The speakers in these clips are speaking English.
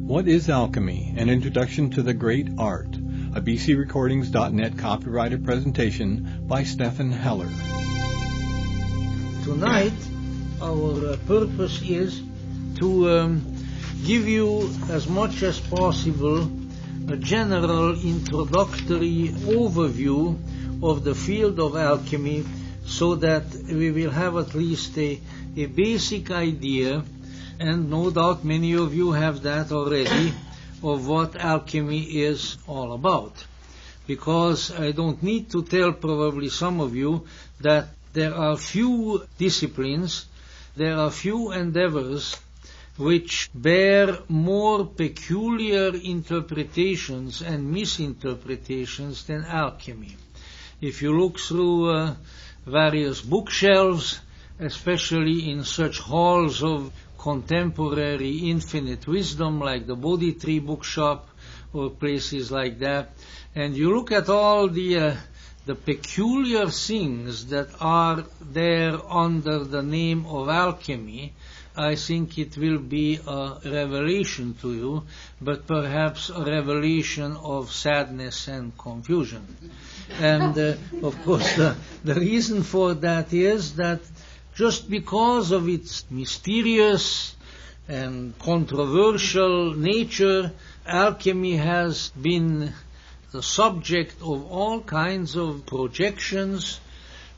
What is Alchemy? An Introduction to the Great Art. A BCRecordings.net copyrighted presentation by Stephen Heller. Tonight, our purpose is to give you as much as possible a general introductory overview of the field of alchemy, so that we will have at least a basic idea, and no doubt many of you have that already, of what alchemy is all about. Because I don't need to tell probably some of you that there are few disciplines, there are few endeavors which bear more peculiar interpretations and misinterpretations than alchemy. If you look through various bookshelves, especially in such halls of contemporary infinite wisdom like the Bodhi Tree bookshop or places like that, and you look at all the peculiar things that are there under the name of alchemy, I think it will be a revelation to you, but perhaps a revelation of sadness and confusion. And of course the reason for that is that just because of its mysterious and controversial nature, alchemy has been the subject of all kinds of projections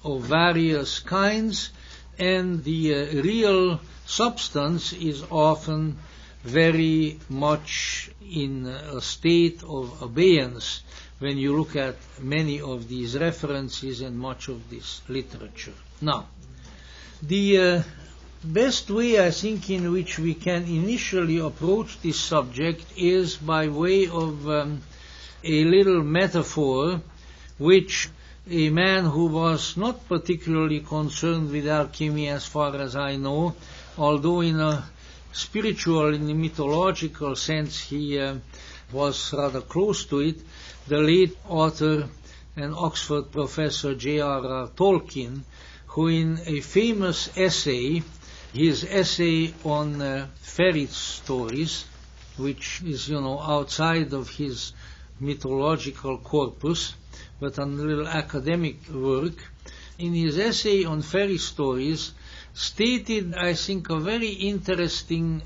of various kinds, and the real substance is often very much in a state of abeyance when you look at many of these references and much of this literature. Now, the best way, I think, in which we can initially approach this subject is by way of a little metaphor which a man who was not particularly concerned with alchemy as far as I know, although in a spiritual, in a mythological sense he was rather close to it, the late author and Oxford professor J.R.R. Tolkien, who in a famous essay, his essay on fairy stories, which is, outside of his mythological corpus, but a little academic work, in his essay on fairy stories, stated, I think, a very interesting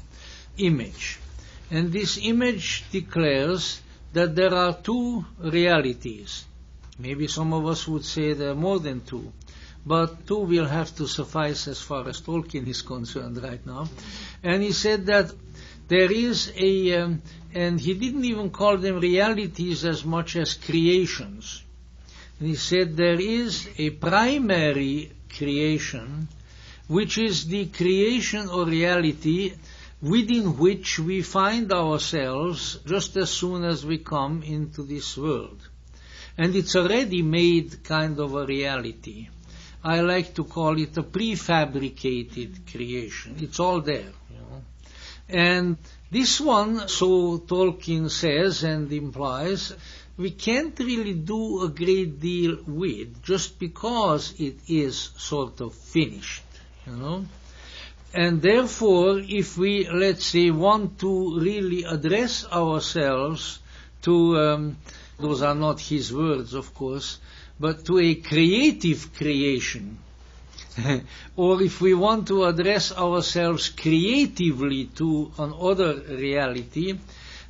image. And this image declares that there are two realities. Maybe some of us would say there are more than two, but two will have to suffice as far as Tolkien is concerned right now. And he said that there is and he didn't even call them realities as much as creations. And he said there is a primary creation, which is the creation or reality within which we find ourselves just as soon as we come into this world. And it's already made kind of a reality. I like to call it a prefabricated creation. It's all there, And this one, so Tolkien says and implies, we can't really do a great deal with just because it is sort of finished, And therefore, if we, let's say, want to really address ourselves to, those are not his words, of course, but to a creative creation, or if we want to address ourselves creatively to another reality,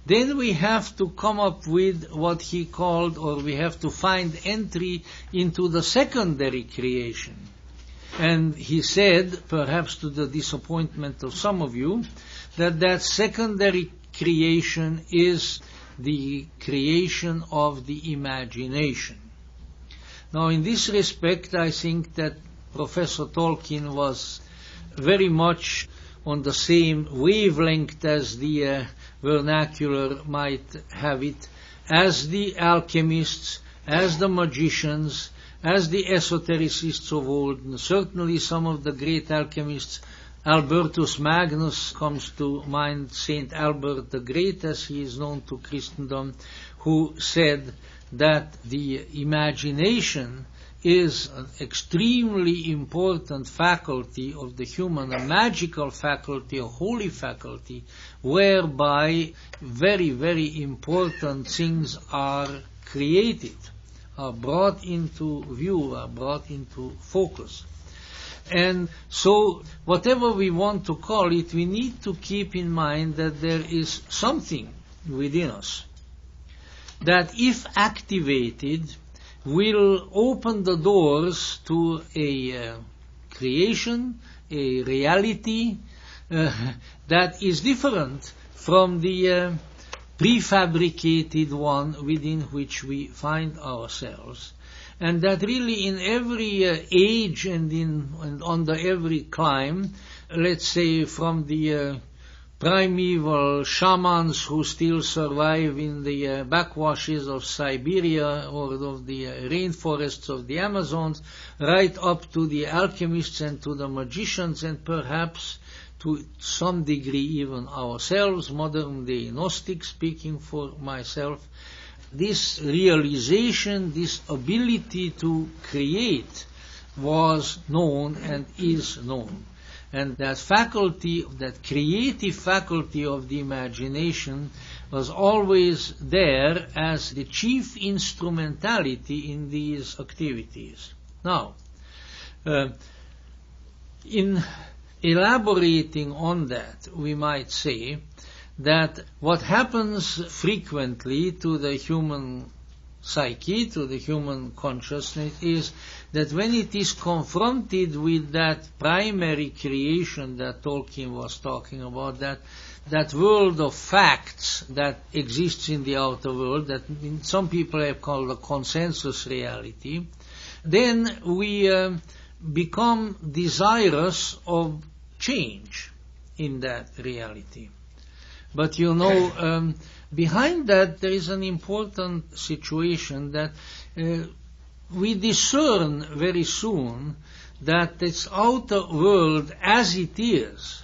then we have to come up with what he called, or we have to find entry into the secondary creation. And he said, perhaps to the disappointment of some of you, that secondary creation is the creation of the imagination. Now, in this respect, I think that Professor Tolkien was very much on the same wavelength as the vernacular might have it, as the alchemists, as the magicians, as the esotericists of old. And certainly some of the great alchemists, Albertus Magnus comes to mind, Saint Albert the Great, as he is known to Christendom, who said that the imagination is an extremely important faculty of the human, a magical faculty, a holy faculty, whereby very, very important things are created, are brought into view, are brought into focus. And so, whatever we want to call it, we need to keep in mind that there is something within us that, if activated, will open the doors to a creation, a reality that is different from the prefabricated one within which we find ourselves. And that really in every age and under every clime, let's say from the primeval shamans who still survive in the backwashes of Siberia or of the rainforests of the Amazons, right up to the alchemists and to the magicians, and perhaps to some degree even ourselves, modern-day Gnostics, speaking for myself. This realization, this ability to create was known and is known. And that faculty, that creative faculty of the imagination was always there as the chief instrumentality in these activities. Now, in elaborating on that, we might say that what happens frequently to the human psyche, to the human consciousness, is that when it is confronted with that primary creation that Tolkien was talking about, that world of facts that exists in the outer world, that some people have called a consensus reality, then we become desirous of change in that reality. But behind that there is an important situation that we discern very soon that this outer world as it is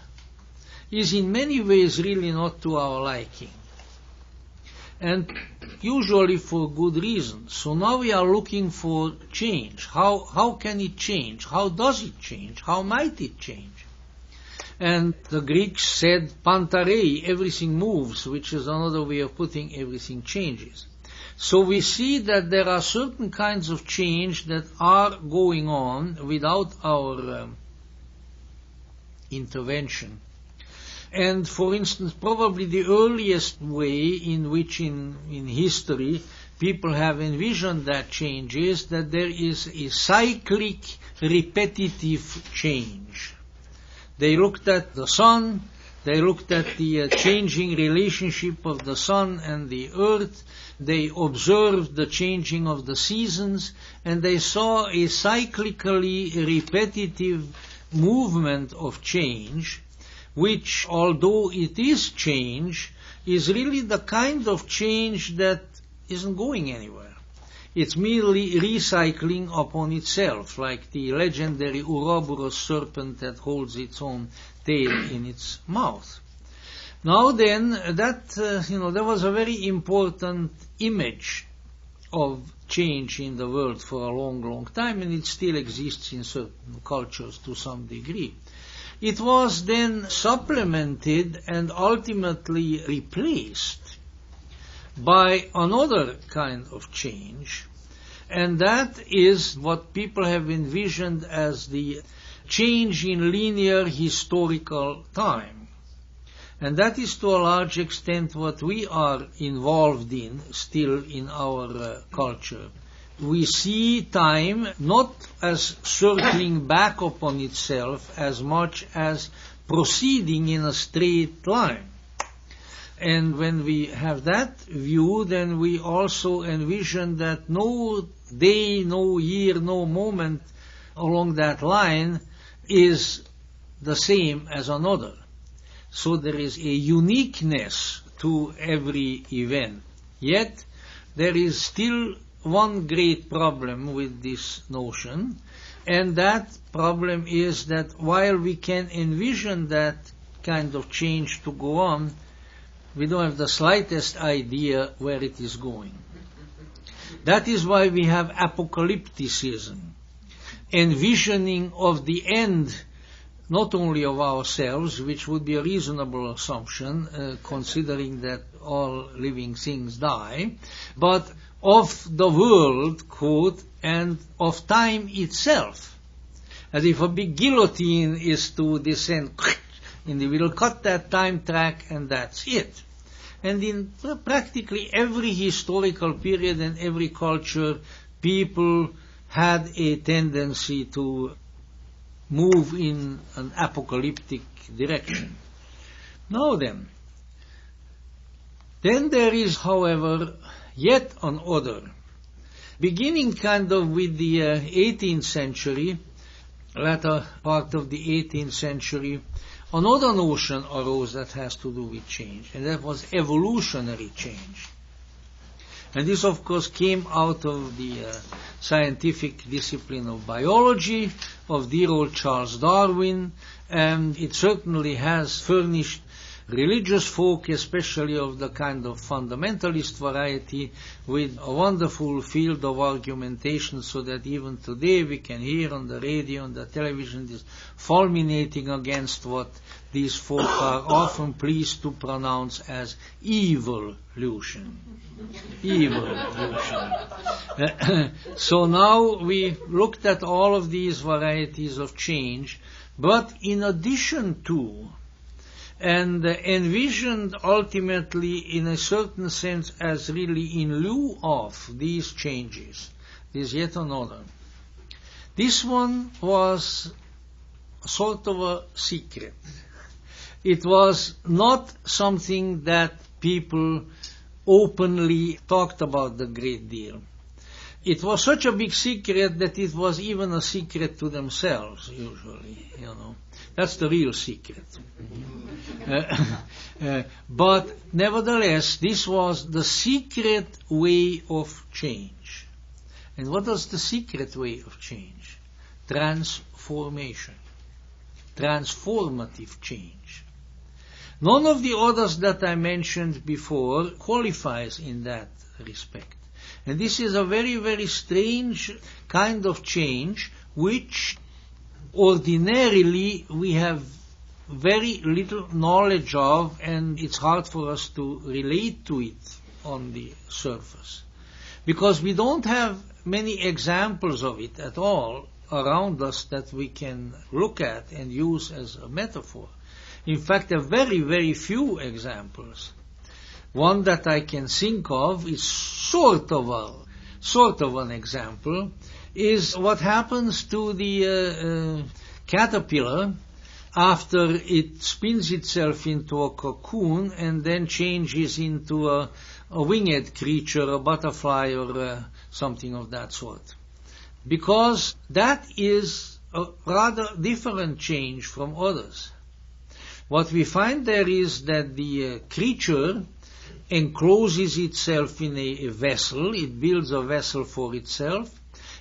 in many ways really not to our liking. And usually for good reasons. So now we are looking for change. How can it change? How does it change? How might it change? And the Greeks said pantarei, everything moves, which is another way of putting everything changes. So we see that there are certain kinds of change that are going on without our intervention. And for instance, probably the earliest way in which in history people have envisioned that change is that there is a cyclic, repetitive change. They looked at the sun, they looked at the changing relationship of the sun and the earth, they observed the changing of the seasons, and they saw a cyclically repetitive movement of change, which, although it is change, is really the kind of change that isn't going anywhere. It's merely recycling upon itself, like the legendary Ouroboros serpent that holds its own tail in its mouth. Now then, that there was a very important image of change in the world for a long, long time, and it still exists in certain cultures to some degree. It was then supplemented and ultimately replaced by another kind of change, and that is what people have envisioned as the change in linear historical time. And that is to a large extent what we are involved in still in our culture. We see time not as circling back upon itself as much as proceeding in a straight line. And when we have that view, then we also envision that no day, no year, no moment along that line is the same as another. So there is a uniqueness to every event. Yet there is still one great problem with this notion, and that problem is that while we can envision that kind of change to go on, we don't have the slightest idea where it is going. That is why we have apocalypticism. envisioning of the end, not only of ourselves, which would be a reasonable assumption, considering that all living things die, but of the world, quote, and of time itself. As if a big guillotine is to descend, and they will cut that time track, and that's it. And in practically every historical period and every culture, people had a tendency to move in an apocalyptic direction. Now then there is, however, yet another. Beginning kind of with the 18th century, latter part of the 18th century, another notion arose that has to do with change, and that was evolutionary change. And this, of course, came out of the scientific discipline of biology, of dear old Charles Darwin, and it certainly has furnished religious folk, especially of the kind of fundamentalist variety, with a wonderful field of argumentation, so that even today we can hear on the radio and the television this fulminating against what these folk are often pleased to pronounce as evolution. Evolution. So now we looked at all of these varieties of change, but in addition to, and envisioned ultimately in a certain sense as really in lieu of these changes, there's yet another. This one was sort of a secret. It was not something that people openly talked about a great deal. It was such a big secret that it was even a secret to themselves, usually, That's the real secret. But nevertheless, this was the secret way of change. And what was the secret way of change? Transformation. Transformative change. None of the others that I mentioned before qualifies in that respect. And this is a very, very strange kind of change which ordinarily we have very little knowledge of, and it's hard for us to relate to it on the surface. Because we don't have many examples of it at all around us that we can look at and use as a metaphor. In fact, there are very, very few examples. One that I can think of is sort of an example, is what happens to the caterpillar after it spins itself into a cocoon and then changes into a winged creature, a butterfly or something of that sort. Because that is a rather different change from others. What we find there is that the creature encloses itself in a vessel, it builds a vessel for itself,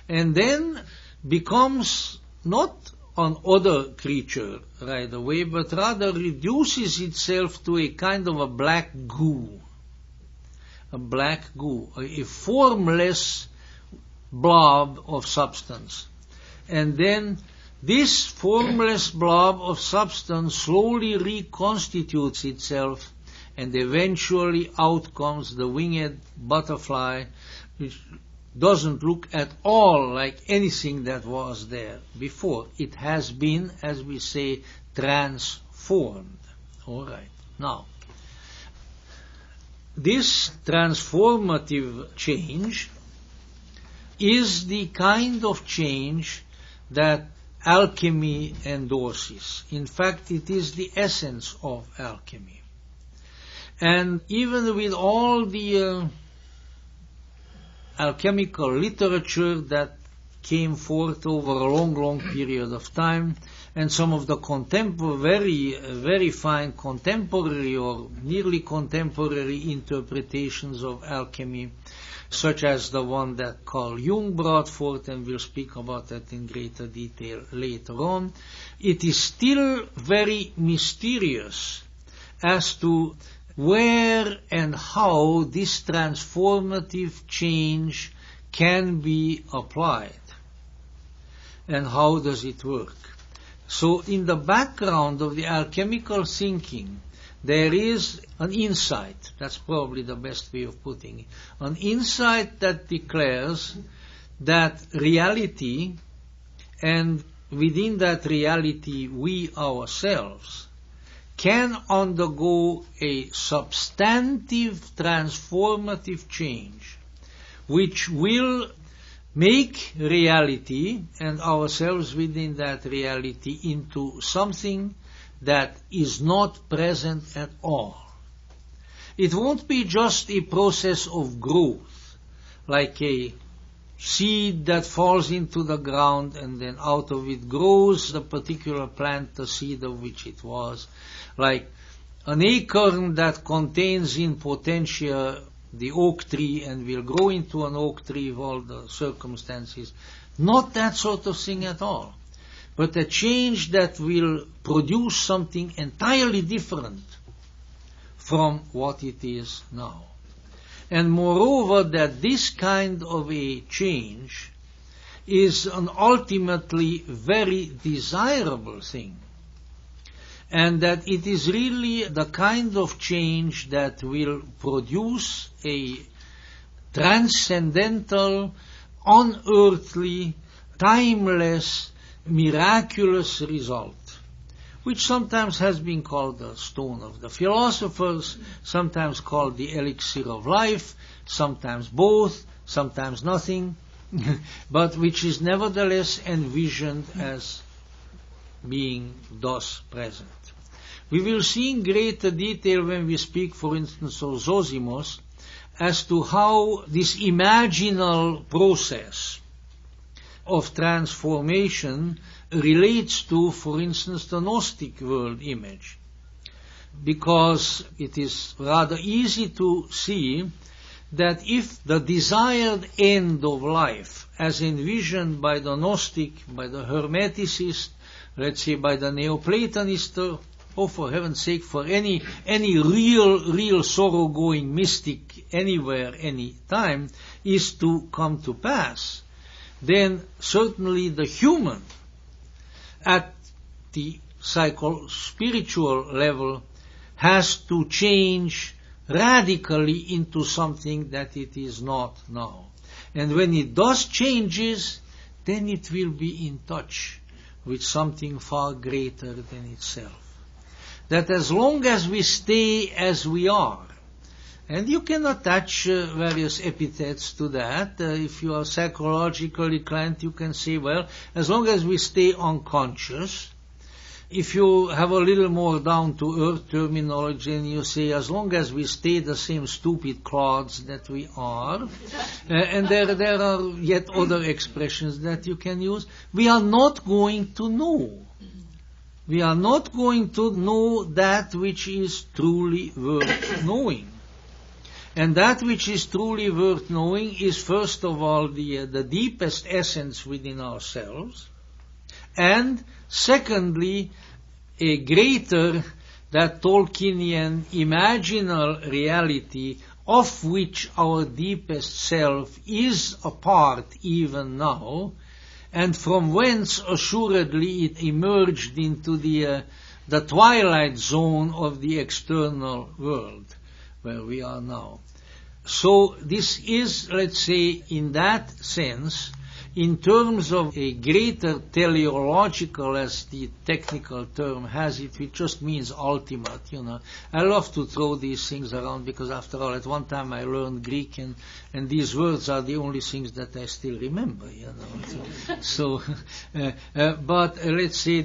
and then becomes not an other creature right away, but rather reduces itself to a kind of a black goo. A formless blob of substance. And then this formless blob of substance slowly reconstitutes itself, and eventually out comes the winged butterfly, which doesn't look at all like anything that was there before. It has been, as we say, transformed. All right. Now, this transformative change is the kind of change that alchemy endorses. In fact, it is the essence of alchemy. And even with all the alchemical literature that came forth over a long, long period of time, and some of the very fine contemporary or nearly contemporary interpretations of alchemy, such as the one that Carl Jung brought forth, and we'll speak about that in greater detail later on, it is still very mysterious as to where and how this transformative change can be applied. and how does it work. So in the background of the alchemical thinking, there is an insight, that's probably the best way of putting it, an insight that declares that reality, and within that reality we ourselves, can undergo a substantive transformative change which will make reality and ourselves within that reality into something that is not present at all. It won't be just a process of growth, like a seed that falls into the ground and then out of it grows the particular plant, the seed of which it was, like an acorn that contains in potentia the oak tree and will grow into an oak tree with all the circumstances. Not that sort of thing at all, but a change that will produce something entirely different from what it is now. And moreover, that this kind of a change is an ultimately very desirable thing, and that it is really the kind of change that will produce a transcendental, unearthly, timeless, miraculous result, which sometimes has been called the stone of the philosophers, sometimes called the elixir of life, sometimes both, sometimes nothing, but which is nevertheless envisioned as being thus present. We will see in greater detail when we speak, for instance, of Zosimos, as to how this imaginal process of transformation relates to, for instance, the Gnostic world image. Because it is rather easy to see that if the desired end of life, as envisioned by the Gnostic, by the Hermeticist, let's say by the Neoplatonist, or for heaven's sake, for any real sorrow-going mystic anywhere, any time, is to come to pass, then certainly the human, at the psycho-spiritual level, has to change radically into something that it is not now. And when it does changes, then it will be in touch with something far greater than itself. That as long as we stay as we are, and you can attach various epithets to that. If you are psychologically inclined, you can say, well, as long as we stay unconscious. If you have a little more down-to-earth terminology, and you say, as long as we stay the same stupid clods that we are, and there are yet other expressions that you can use, we are not going to know. We are not going to know that which is truly worth knowing. And that which is truly worth knowing is, first of all, the deepest essence within ourselves, and secondly, a greater, that Tolkienian imaginal reality of which our deepest self is a part even now, and from whence assuredly it emerged into the twilight zone of the external world where we are now. So this is, let's say, in that sense, in terms of a greater teleological, as the technical term has it, which just means ultimate, I love to throw these things around because, after all, at one time I learned Greek, and these words are the only things that I still remember, So, but let's say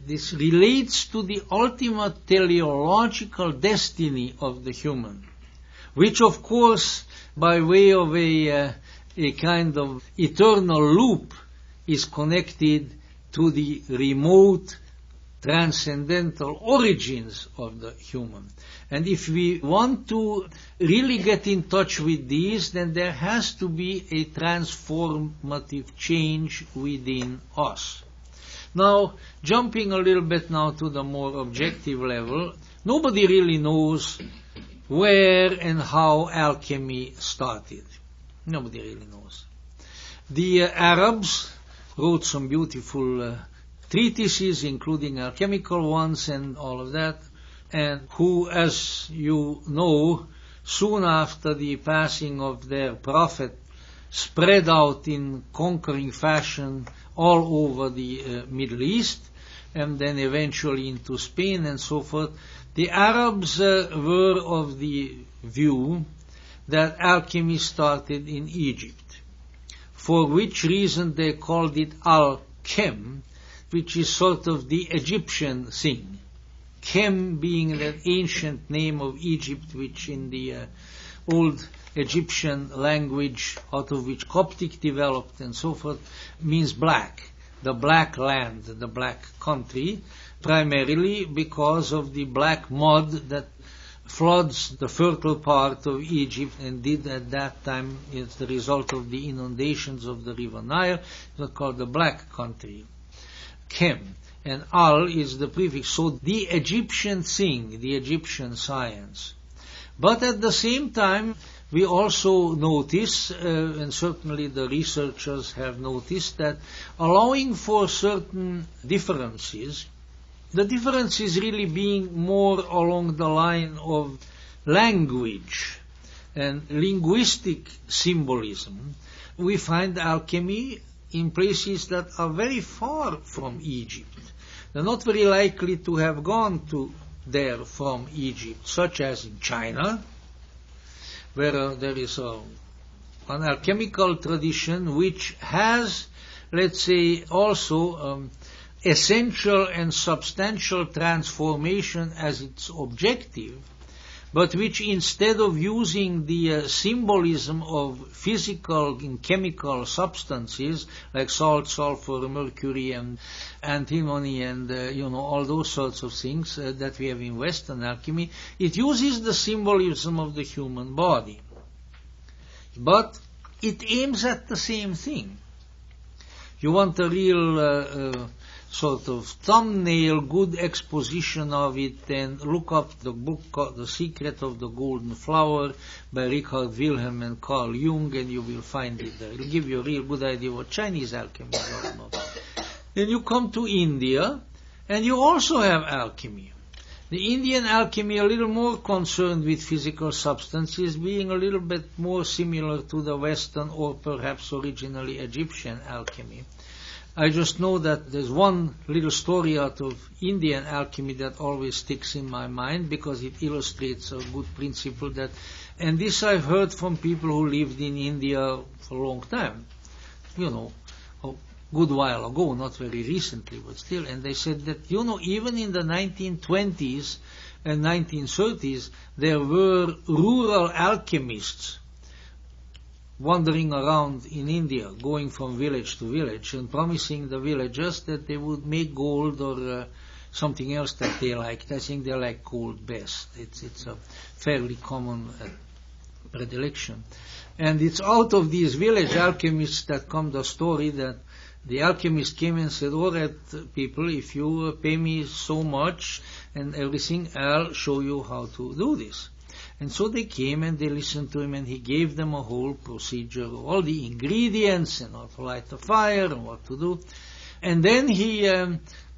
this relates to the ultimate teleological destiny of the human, which, of course, by way of a kind of eternal loop, is connected to the remote transcendental origins of the human. And if we want to really get in touch with these, then there has to be a transformative change within us. Now, jumping a little bit now to the more objective level, nobody really knows where and how alchemy started. Nobody really knows. The Arabs wrote some beautiful treatises, including alchemical ones and all of that, and who, as you know, soon after the passing of their prophet, spread out in conquering fashion all over the Middle East, and then eventually into Spain and so forth. The Arabs were of the view that alchemy started in Egypt, for which reason they called it Al-Chem, which is sort of the Egyptian thing. Chem being that ancient name of Egypt, which in the old Egyptian language, out of which Coptic developed and so forth, means black, the black land, the black country, primarily because of the black mud that floods the fertile part of Egypt and did at that time as the result of the inundations of the river Nile. It was called the black country. Chem. And Al is the prefix. So the Egyptian thing, the Egyptian science. But at the same time, we also notice, and certainly the researchers have noticed, that allowing for certain differences, the differences really being more along the line of language and linguistic symbolism, we find alchemy in places that are very far from Egypt. They're not very likely to have gone to there from Egypt, such as in China, where there is an alchemical tradition which has, let's say, also essential and substantial transformation as its objective, but which instead of using the symbolism of physical and chemical substances like salt, sulfur, mercury, and antimony, and all those sorts of things that we have in Western alchemy, it uses the symbolism of the human body. But it aims at the same thing. You want a real sort of thumbnail, good exposition of it, then look up the book called The Secret of the Golden Flower by Richard Wilhelm and Carl Jung, and you will find it there. It will give you a real good idea what Chinese alchemy is all about. Then you come to India, and you also have alchemy. The Indian alchemy a little more concerned with physical substances, being a little bit more similar to the Western or perhaps originally Egyptian alchemy. I just know that there's one little story out of Indian alchemy that always sticks in my mind because it illustrates a good principle that, and this I've heard from people who lived in India for a long time, a good while ago, not very recently, but still, and they said that, even in the 1920s and 1930s, there were rural alchemists wandering around in India, going from village to village and promising the villagers that they would make gold or something else that they liked. I think they like gold best. It's a fairly common predilection. And it's out of these village alchemists that comes the story that the alchemist came and said, all right, people, if you pay me so much and everything, I'll show you how to do this. And so they came and they listened to him, and he gave them a whole procedure of all the ingredients and how to light the fire and what to do. And then he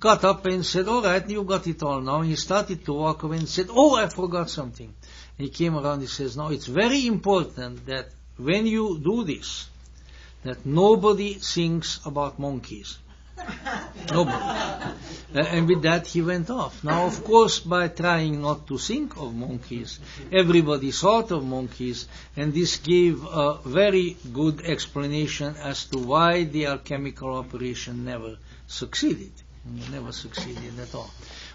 got up and said, all right, you got it all now. And he started to walk away and said, oh, I forgot something. And he came around and he says, now it's very important that when you do this, that nobody thinks about monkeys. Nobody. And with that he went off. Now, of course, by trying not to think of monkeys, everybody thought of monkeys, and this gave a very good explanation as to why the alchemical operation never succeeded. Never succeeded at all.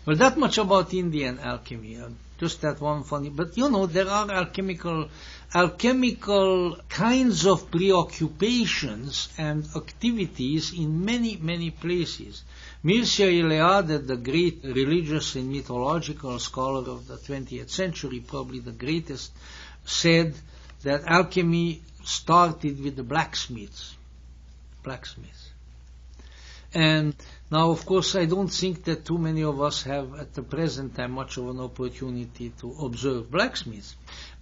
Well, that much about Indian alchemy. Just that one funny. But there are alchemical kinds of preoccupations and activities in many, many places. Mircea Eliade, the great religious and mythological scholar of the 20th century, probably the greatest, said that alchemy started with the blacksmiths. And now, of course, I don't think that too many of us have at the present time much of an opportunity to observe blacksmiths.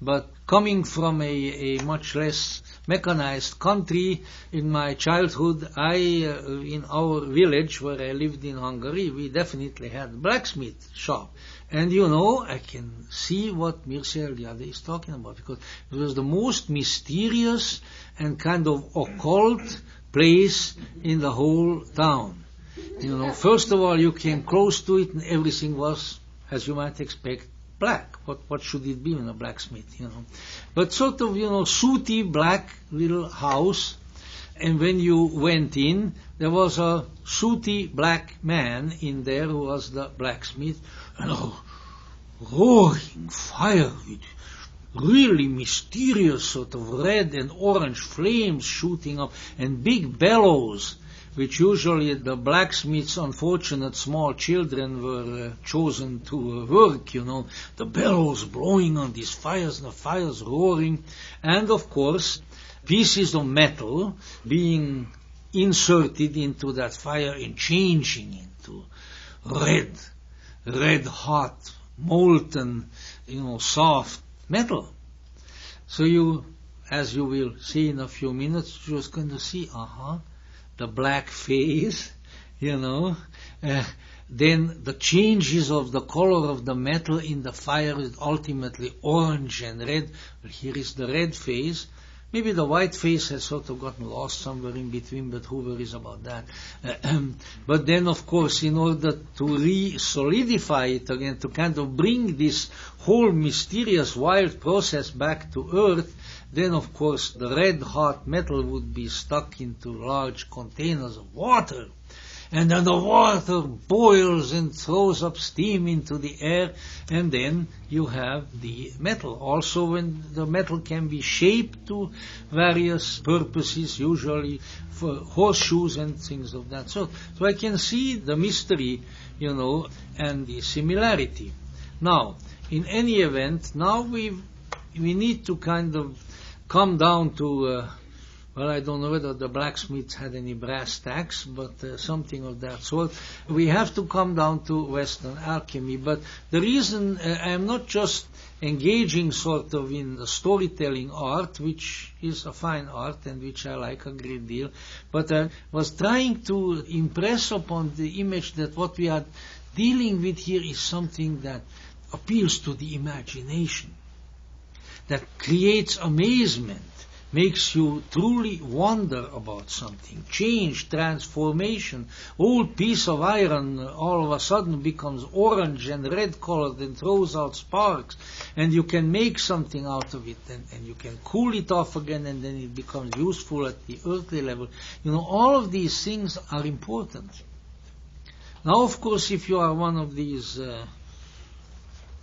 But coming from a much less mechanized country, in my childhood, in our village where I lived in Hungary, we definitely had a blacksmith shop. And I can see what Mircea Eliade is talking about, because it was the most mysterious and kind of occult place in the whole town. First of all, you came close to it and everything was, as you might expect, black. What should it be in a blacksmith, But sort of, sooty black little house, and when you went in, there was a sooty black man in there who was the blacksmith, and a roaring fire with really mysterious sort of red and orange flames shooting up, and big bellows, which usually the blacksmith's unfortunate small children were chosen to work, the bellows blowing on these fires, and the fires roaring, and of course pieces of metal being inserted into that fire and changing into red hot, molten, soft metal. So you, as you will see in a few minutes, you're just going to see, the black phase, then the changes of the color of the metal in the fire is ultimately orange and red. Here is the red phase. Maybe the white phase has sort of gotten lost somewhere in between, but who worries about that? But then, of course, in order to re-solidify it again, to kind of bring this whole mysterious wild process back to earth, then, of course, the red-hot metal would be stuck into large containers of water. And then the water boils and throws up steam into the air, and then you have the metal. Also, when the metal can be shaped to various purposes, usually for horseshoes and things of that sort. So I can see the mystery, and the similarity. Now, in any event, now we need to kind of come down to, I don't know whether the blacksmiths had any brass tacks, but something of that sort. We have to come down to Western alchemy. But the reason I am not just engaging sort of in the storytelling art, which is a fine art and which I like a great deal, but I was trying to impress upon the image that what we are dealing with here is something that appeals to the imagination, that creates amazement, makes you truly wonder about something, change, transformation. Old piece of iron all of a sudden becomes orange and red colored and throws out sparks, and you can make something out of it, and you can cool it off again, and then it becomes useful at the earthly level. All of these things are important. Now, of course, if you are one of these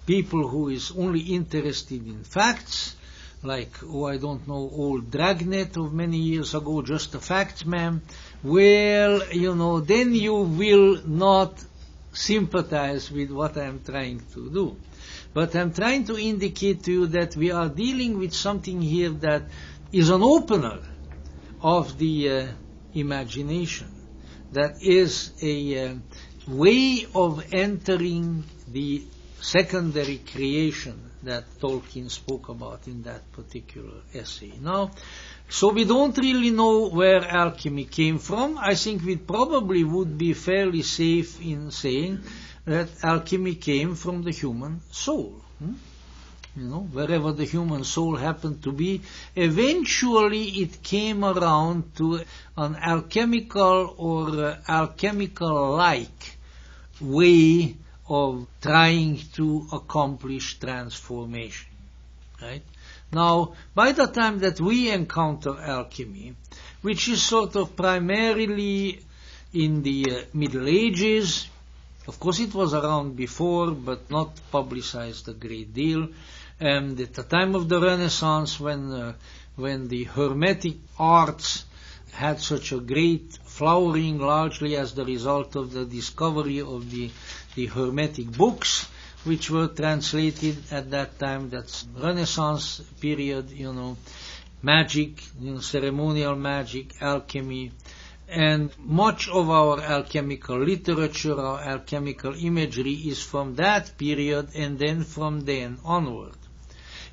people who is only interested in facts, like, old Dragnet of many years ago, just the facts, man, well, then you will not sympathize with what I'm trying to do. But I'm trying to indicate to you that we are dealing with something here that is an opener of the imagination, that is a way of entering the secondary creation that Tolkien spoke about in that particular essay. Now, so we don't really know where alchemy came from. I think we probably would be fairly safe in saying that alchemy came from the human soul. Wherever the human soul happened to be, eventually it came around to an alchemical or alchemical-like way of trying to accomplish transformation. Right? Now, by the time that we encounter alchemy, which is sort of primarily in the Middle Ages, of course it was around before, but not publicized a great deal, and at the time of the Renaissance, when the Hermetic arts had such a great flowering, largely as the result of the discovery of the Hermetic books, which were translated at that time. That's Renaissance period, magic, ceremonial magic, alchemy, and much of our alchemical literature, our alchemical imagery is from that period and then from then onward.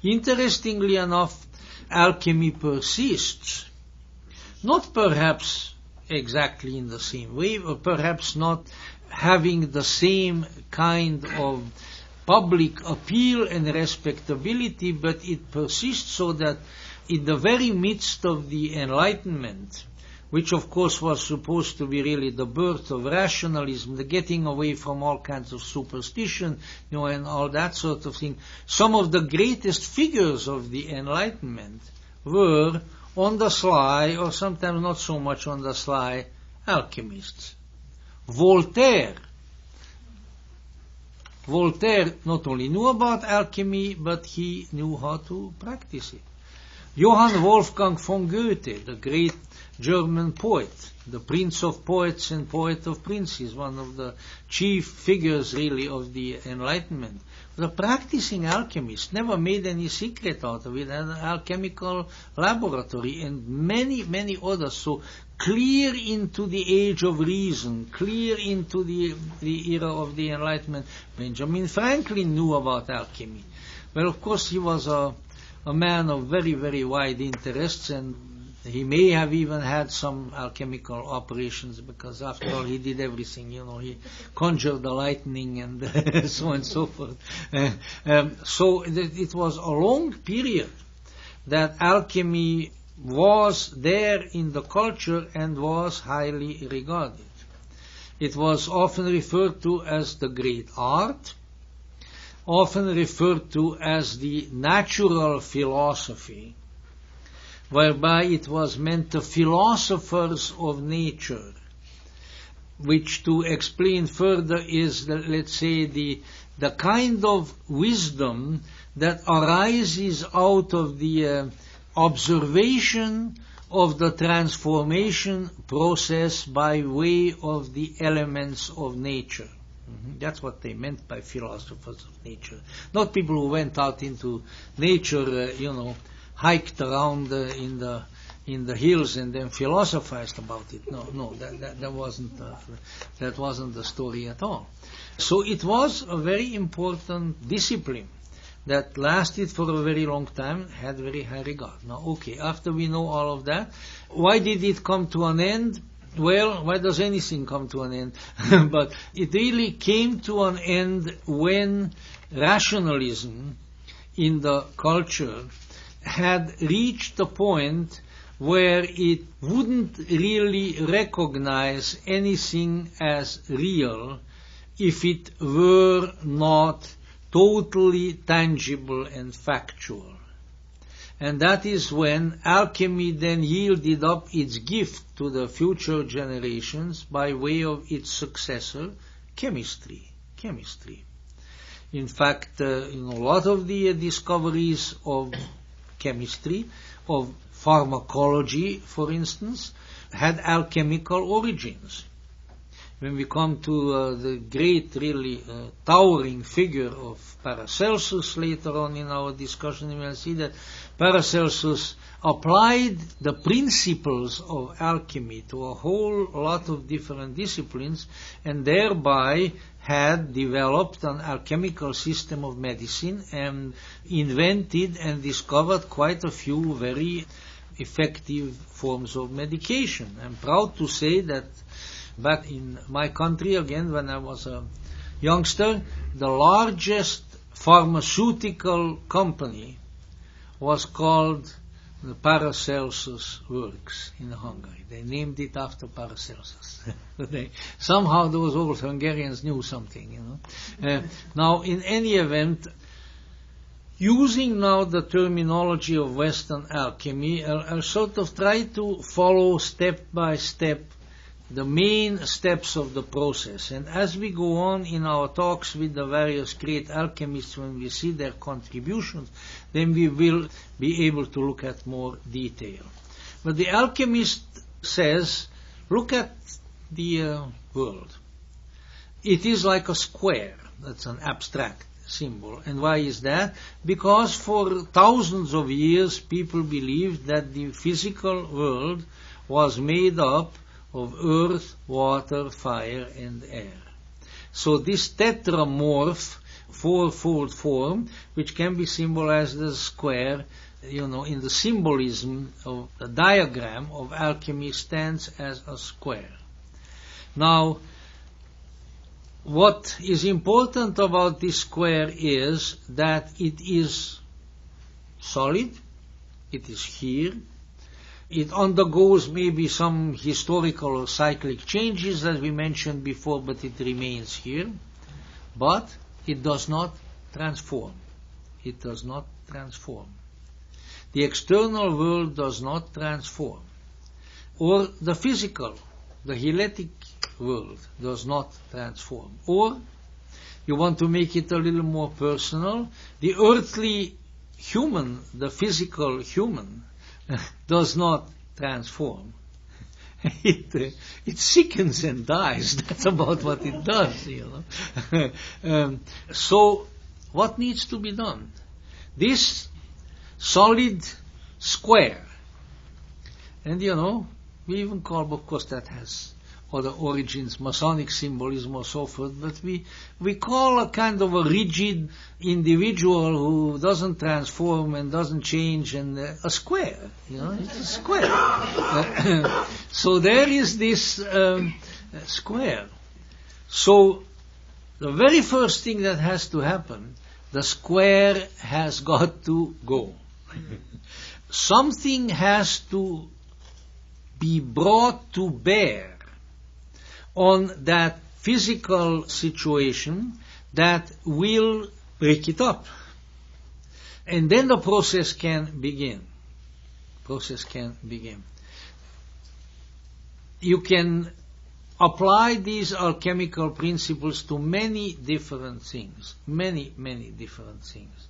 Interestingly enough, alchemy persists, not perhaps exactly in the same way, or perhaps not having the same kind of public appeal and respectability, but it persists so that in the very midst of the Enlightenment, which of course was supposed to be really the birth of rationalism, the getting away from all kinds of superstition, and all that sort of thing, some of the greatest figures of the Enlightenment were, on the sly, or sometimes not so much on the sly, alchemists. Voltaire not only knew about alchemy, but he knew how to practice it. Johann Wolfgang von Goethe, the great German poet, the prince of poets and poet of princes, one of the chief figures really of the Enlightenment, was a practicing alchemist, never made any secret out of it, had an alchemical laboratory, and many, many others. So clear into the age of reason, clear into the era of the Enlightenment. Benjamin Franklin knew about alchemy. Well, of course, he was a man of very, very wide interests, and he may have even had some alchemical operations, because after all he did everything, he conjured the lightning and so on and so forth. So it was a long period that alchemy was there in the culture and was highly regarded. It was often referred to as the great art, often referred to as the natural philosophy, whereby it was meant the philosophers of nature, which, to explain further, is, let's say, the kind of wisdom that arises out of the observation of the transformation process by way of the elements of nature. That's what they meant by philosophers of nature. Not people who went out into nature, hiked around in the hills and then philosophized about it. No, that wasn't the story at all. So it was a very important discipline that lasted for a very long time, had very high regard. Now, okay, after we know all of that, why did it come to an end? Well, why does anything come to an end? But it really came to an end when rationalism in the culture had reached a point where it wouldn't really recognize anything as real if it were not totally tangible and factual. And that is when alchemy then yielded up its gift to the future generations by way of its successor, chemistry. In fact, a lot of the discoveries of chemistry, of pharmacology, for instance, had alchemical origins. When we come to the great, really towering figure of Paracelsus later on in our discussion, we will see that Paracelsus applied the principles of alchemy to a whole lot of different disciplines, and thereby had developed an alchemical system of medicine and invented and discovered quite a few very effective forms of medication. I'm proud to say that back in my country, again, when I was a youngster, the largest pharmaceutical company was called the Paracelsus Works in Hungary. They named it after Paracelsus. Somehow those old Hungarians knew something, Now, in any event, using now the terminology of Western alchemy, I'll sort of try to follow step by step the main steps of the process. And as we go on in our talks with the various great alchemists, when we see their contributions, then we will be able to look at more detail. But the alchemist says, look at the world. It is like a square. That's an abstract symbol. And why is that? Because for thousands of years people believed that the physical world was made up of earth, water, fire, and air. So this tetramorph fourfold form, which can be symbolized as a square. In the symbolism of the diagram of alchemy stands as a square. Now, what is important about this square is that it is solid, it is here, it undergoes maybe some historical or cyclic changes that we mentioned before, but it remains here, but it does not transform. It does not transform. The external world does not transform. Or the physical, the heletic world does not transform. Or, you want to make it a little more personal, the earthly human, the physical human, does not transform. It sickens and dies. That's about what it does, So, what needs to be done? This solid square, and we even call, of course, that has other origins, Masonic symbolism or so forth, but we call a kind of a rigid individual who doesn't transform and doesn't change, and a square, it's a square. So there is this square. So the very first thing that has to happen, the square has got to go. Something has to be brought to bear on that physical situation that will break it up. And then the process can begin. You can apply these alchemical principles to many different things. Many different things.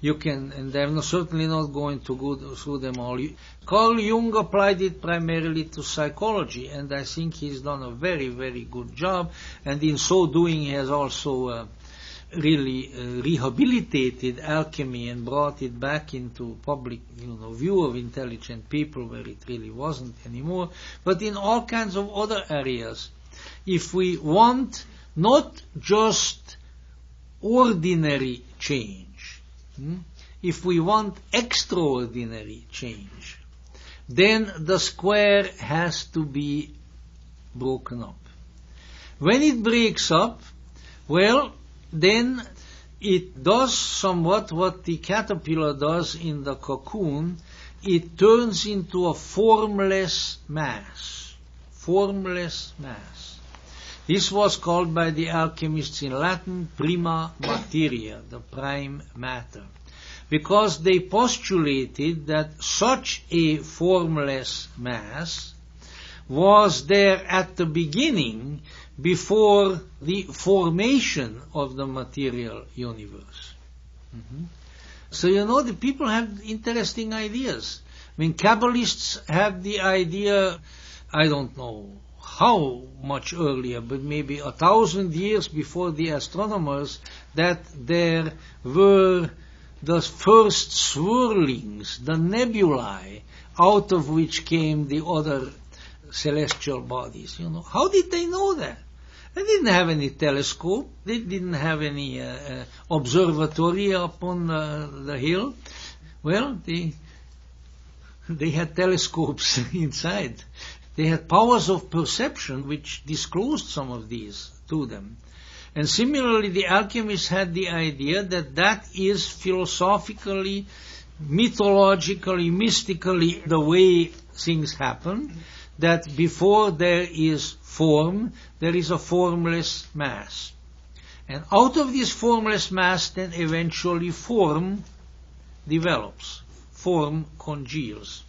You can, and I'm certainly not going to go through them all. Carl Jung applied it primarily to psychology, and I think he's done a very good job, and in so doing he has also really rehabilitated alchemy and brought it back into public view of intelligent people where it really wasn't anymore. But in all kinds of other areas, if we want not just ordinary change, if we want extraordinary change, then the square has to be broken up. When it breaks up, well, then it does somewhat what the caterpillar does in the cocoon. It turns into a formless mass. Formless mass. This was called by the alchemists in Latin prima materia, the prime matter, because they postulated that such a formless mass was there at the beginning before the formation of the material universe. So the people have interesting ideas. Kabbalists have the idea, I don't know how much earlier, but maybe 1,000 years before the astronomers, that there were the first swirlings, the nebulae, out of which came the other celestial bodies. How did they know that? They didn't have any telescope. They didn't have any observatory up on the hill. Well, they had telescopes inside. They had powers of perception which disclosed some of these to them. And similarly, the alchemists had the idea that that is philosophically, mythologically, mystically the way things happen, that before there is form, there is a formless mass. And out of this formless mass, then eventually form develops, form congeals.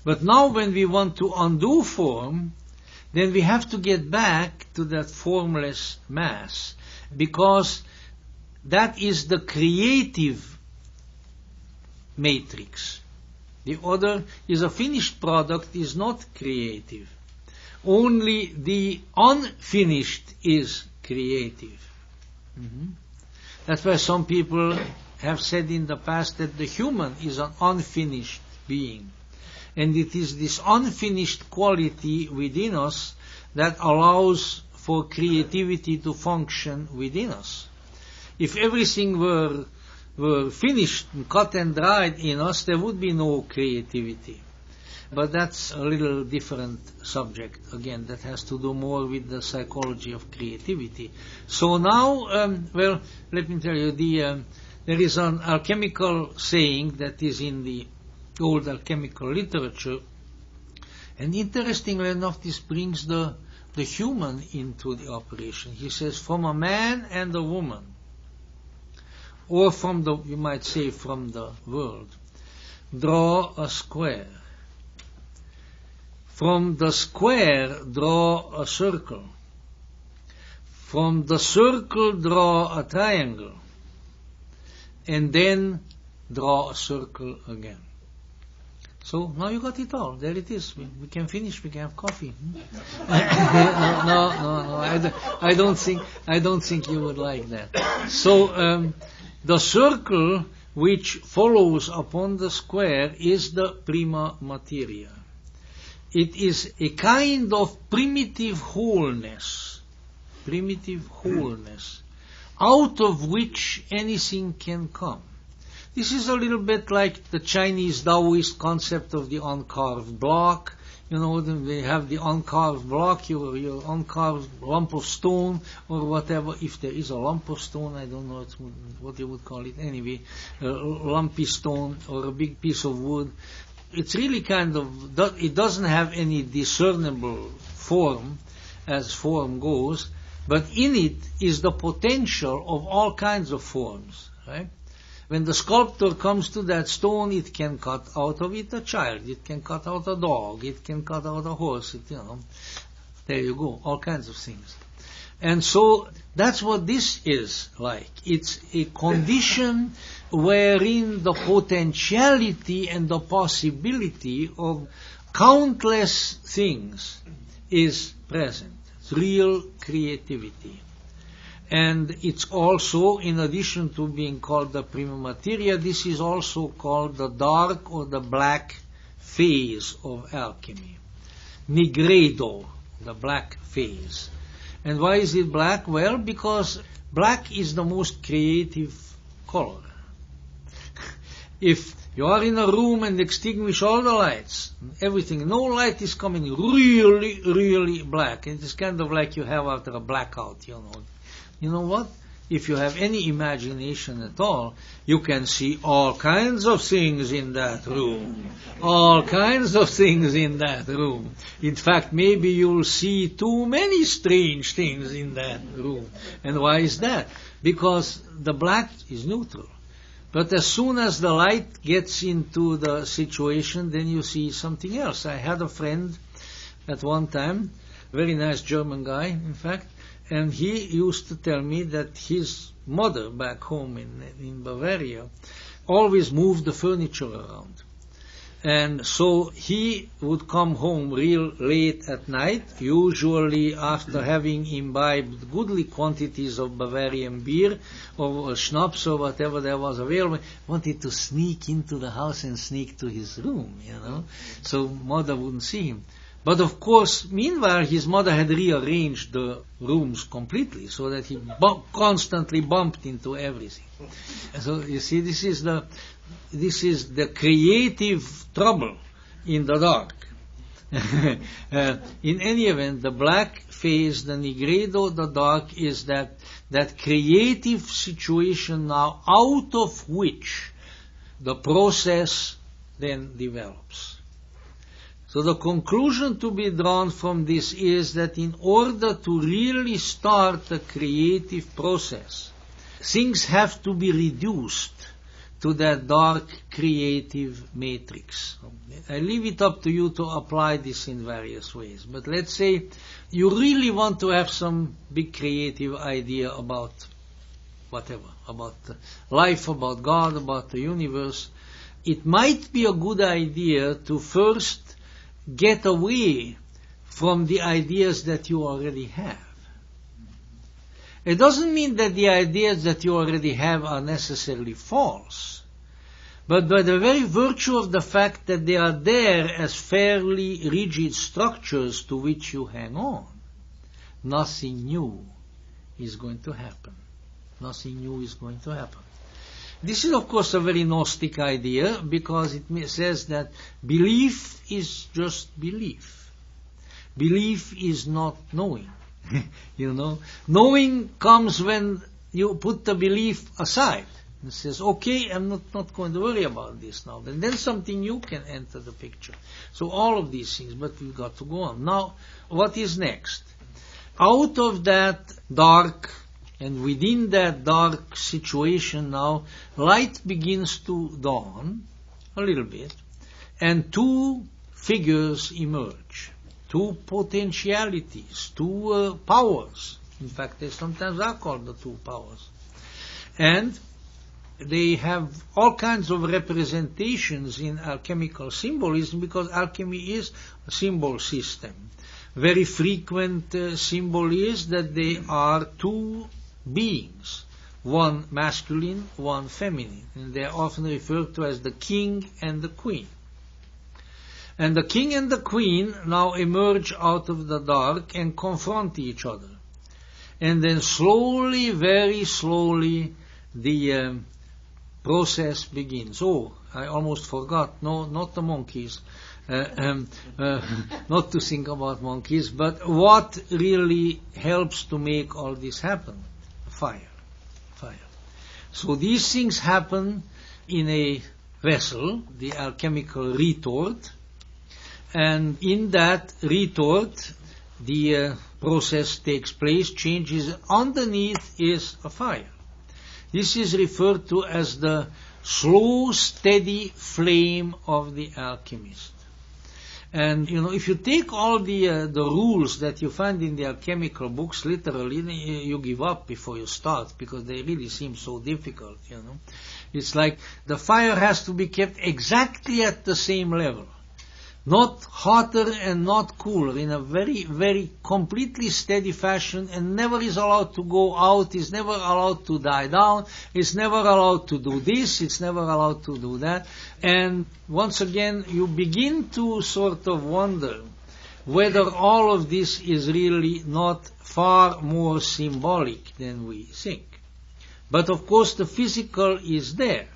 But now when we want to undo form, then we have to get back to that formless mass, because that is the creative matrix. The other is a finished product, is not creative. Only the unfinished is creative. That's why some people have said in the past that the human is an unfinished being. And it is this unfinished quality within us that allows for creativity to function within us. if everything were finished, cut and dried in us, there would be no creativity. But that's a little different subject. Again, that has to do more with the psychology of creativity. So now, well, let me tell you, there is an alchemical saying that is in the old alchemical literature, and interestingly enough, this brings the human into the operation. He says, from a man and a woman, or from the, you might say, from the world, draw a square. From the square, draw a circle. From the circle, draw a triangle. And then draw a circle again. So now you got it all. There it is. We can finish. We can have coffee. No. I don't think you would like that. So the circle which follows upon the square is the prima materia. It is a kind of primitive wholeness, out of which anything can come. This is a little bit like the Chinese Taoist concept of the uncarved block. You know, they have the uncarved block, your uncarved lump of stone or whatever. If there is a lump of stone, I don't know what you would call it anyway, a lumpy stone or a big piece of wood. It's really kind of, it doesn't have any discernible form as form goes, but in it is the potential of all kinds of forms, right? When the sculptor comes to that stone, it can cut out of it a child, it can cut out a dog, it can cut out a horse, there you go, all kinds of things. And so that's what this is like. It's a condition wherein the potentiality and the possibility of countless things is present. It's real creativity. And it's also, in addition to being called the prima materia, this is also called the dark or the black phase of alchemy. Nigredo, the black phase. And why is it black? Well, because black is the most creative color. If you are in a room and extinguish all the lights, everything, no light is coming, really, really black. It is kind of like you have after a blackout, You know what? If you have any imagination at all, you can see all kinds of things in that room. All kinds of things in that room. In fact, maybe you'll see too many strange things in that room. And why is that? Because the black is neutral. But as soon as the light gets into the situation, then you see something else. I had a friend at one time, very nice German guy, in fact, and he used to tell me that his mother back home in Bavaria always moved the furniture around. And so he would come home real late at night, usually after having imbibed goodly quantities of Bavarian beer or schnapps or whatever there was available, wanted to sneak into the house and sneak to his room, so mother wouldn't see him. But of course, meanwhile, his mother had rearranged the rooms completely so that he constantly bumped into everything. So you see, this is the creative trouble in the dark. In any event, the black phase, the nigredo, the dark, is that creative situation now out of which the process then develops. So the conclusion to be drawn from this is that in order to really start a creative process, things have to be reduced to that dark creative matrix. I leave it up to you to apply this in various ways. But let's say you really want to have some big creative idea about whatever, about life, about God, about the universe. It might be a good idea to first get away from the ideas that you already have. It doesn't mean that the ideas that you already have are necessarily false, but by the very virtue of the fact that they are there as fairly rigid structures to which you hang on, nothing new is going to happen. Nothing new is going to happen. This is, of course, a very Gnostic idea, because it says that belief is just belief. Belief is not knowing. Knowing comes when you put the belief aside. It says, okay, I'm not going to worry about this now. And then something new can enter the picture. So all of these things, but we've got to go on. Now, what is next? Out of that dark, and within that dark situation now, light begins to dawn a little bit, and two figures emerge, two potentialities, two powers. In fact, they sometimes are called the two powers. And they have all kinds of representations in alchemical symbolism, because alchemy is a symbol system. Very frequent symbol is that they are two beings, one masculine, one feminine, and they are often referred to as the king and the queen. And the king and the queen now emerge out of the dark and confront each other. And then slowly, very slowly, the process begins. Oh, I almost forgot. No, not the monkeys. Not to think about monkeys, but what really helps to make all this happen? Fire. So these things happen in a vessel, the alchemical retort, and in that retort the process takes place, changes. Underneath is a fire. This is referred to as the slow, steady flame of the alchemist. And, if you take all the rules that you find in the alchemical books, literally, you give up before you start, because they really seem so difficult, It's like the fire has to be kept exactly at the same level. Not hotter and not cooler, in a very, very completely steady fashion, and never is allowed to go out, is never allowed to die down, it's never allowed to do this, it's never allowed to do that. And once again, you begin to sort of wonder whether all of this is really not far more symbolic than we think. But of course the physical is there.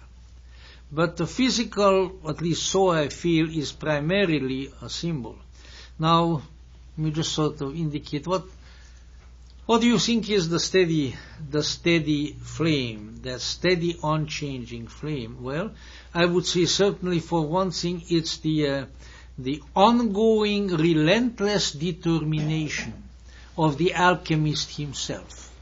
But the physical, at least so I feel, is primarily a symbol. Now, let me just sort of indicate what do you think is the steady flame, that steady unchanging flame? Well, I would say certainly for one thing, it's the ongoing, relentless determination of the alchemist himself.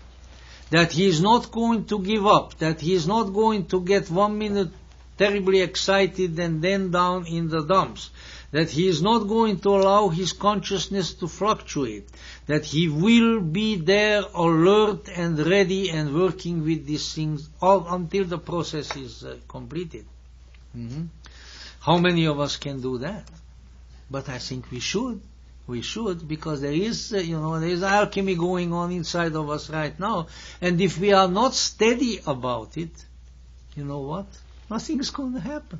That he is not going to give up, that he is not going to get 1 minute terribly excited and then down in the dumps, that he is not going to allow his consciousness to fluctuate, that he will be there alert and ready and working with these things all until the process is completed. How many of us can do that? But I think we should. We should, because there is, there is alchemy going on inside of us right now, and if we are not steady about it, you know what? Nothing's going to happen.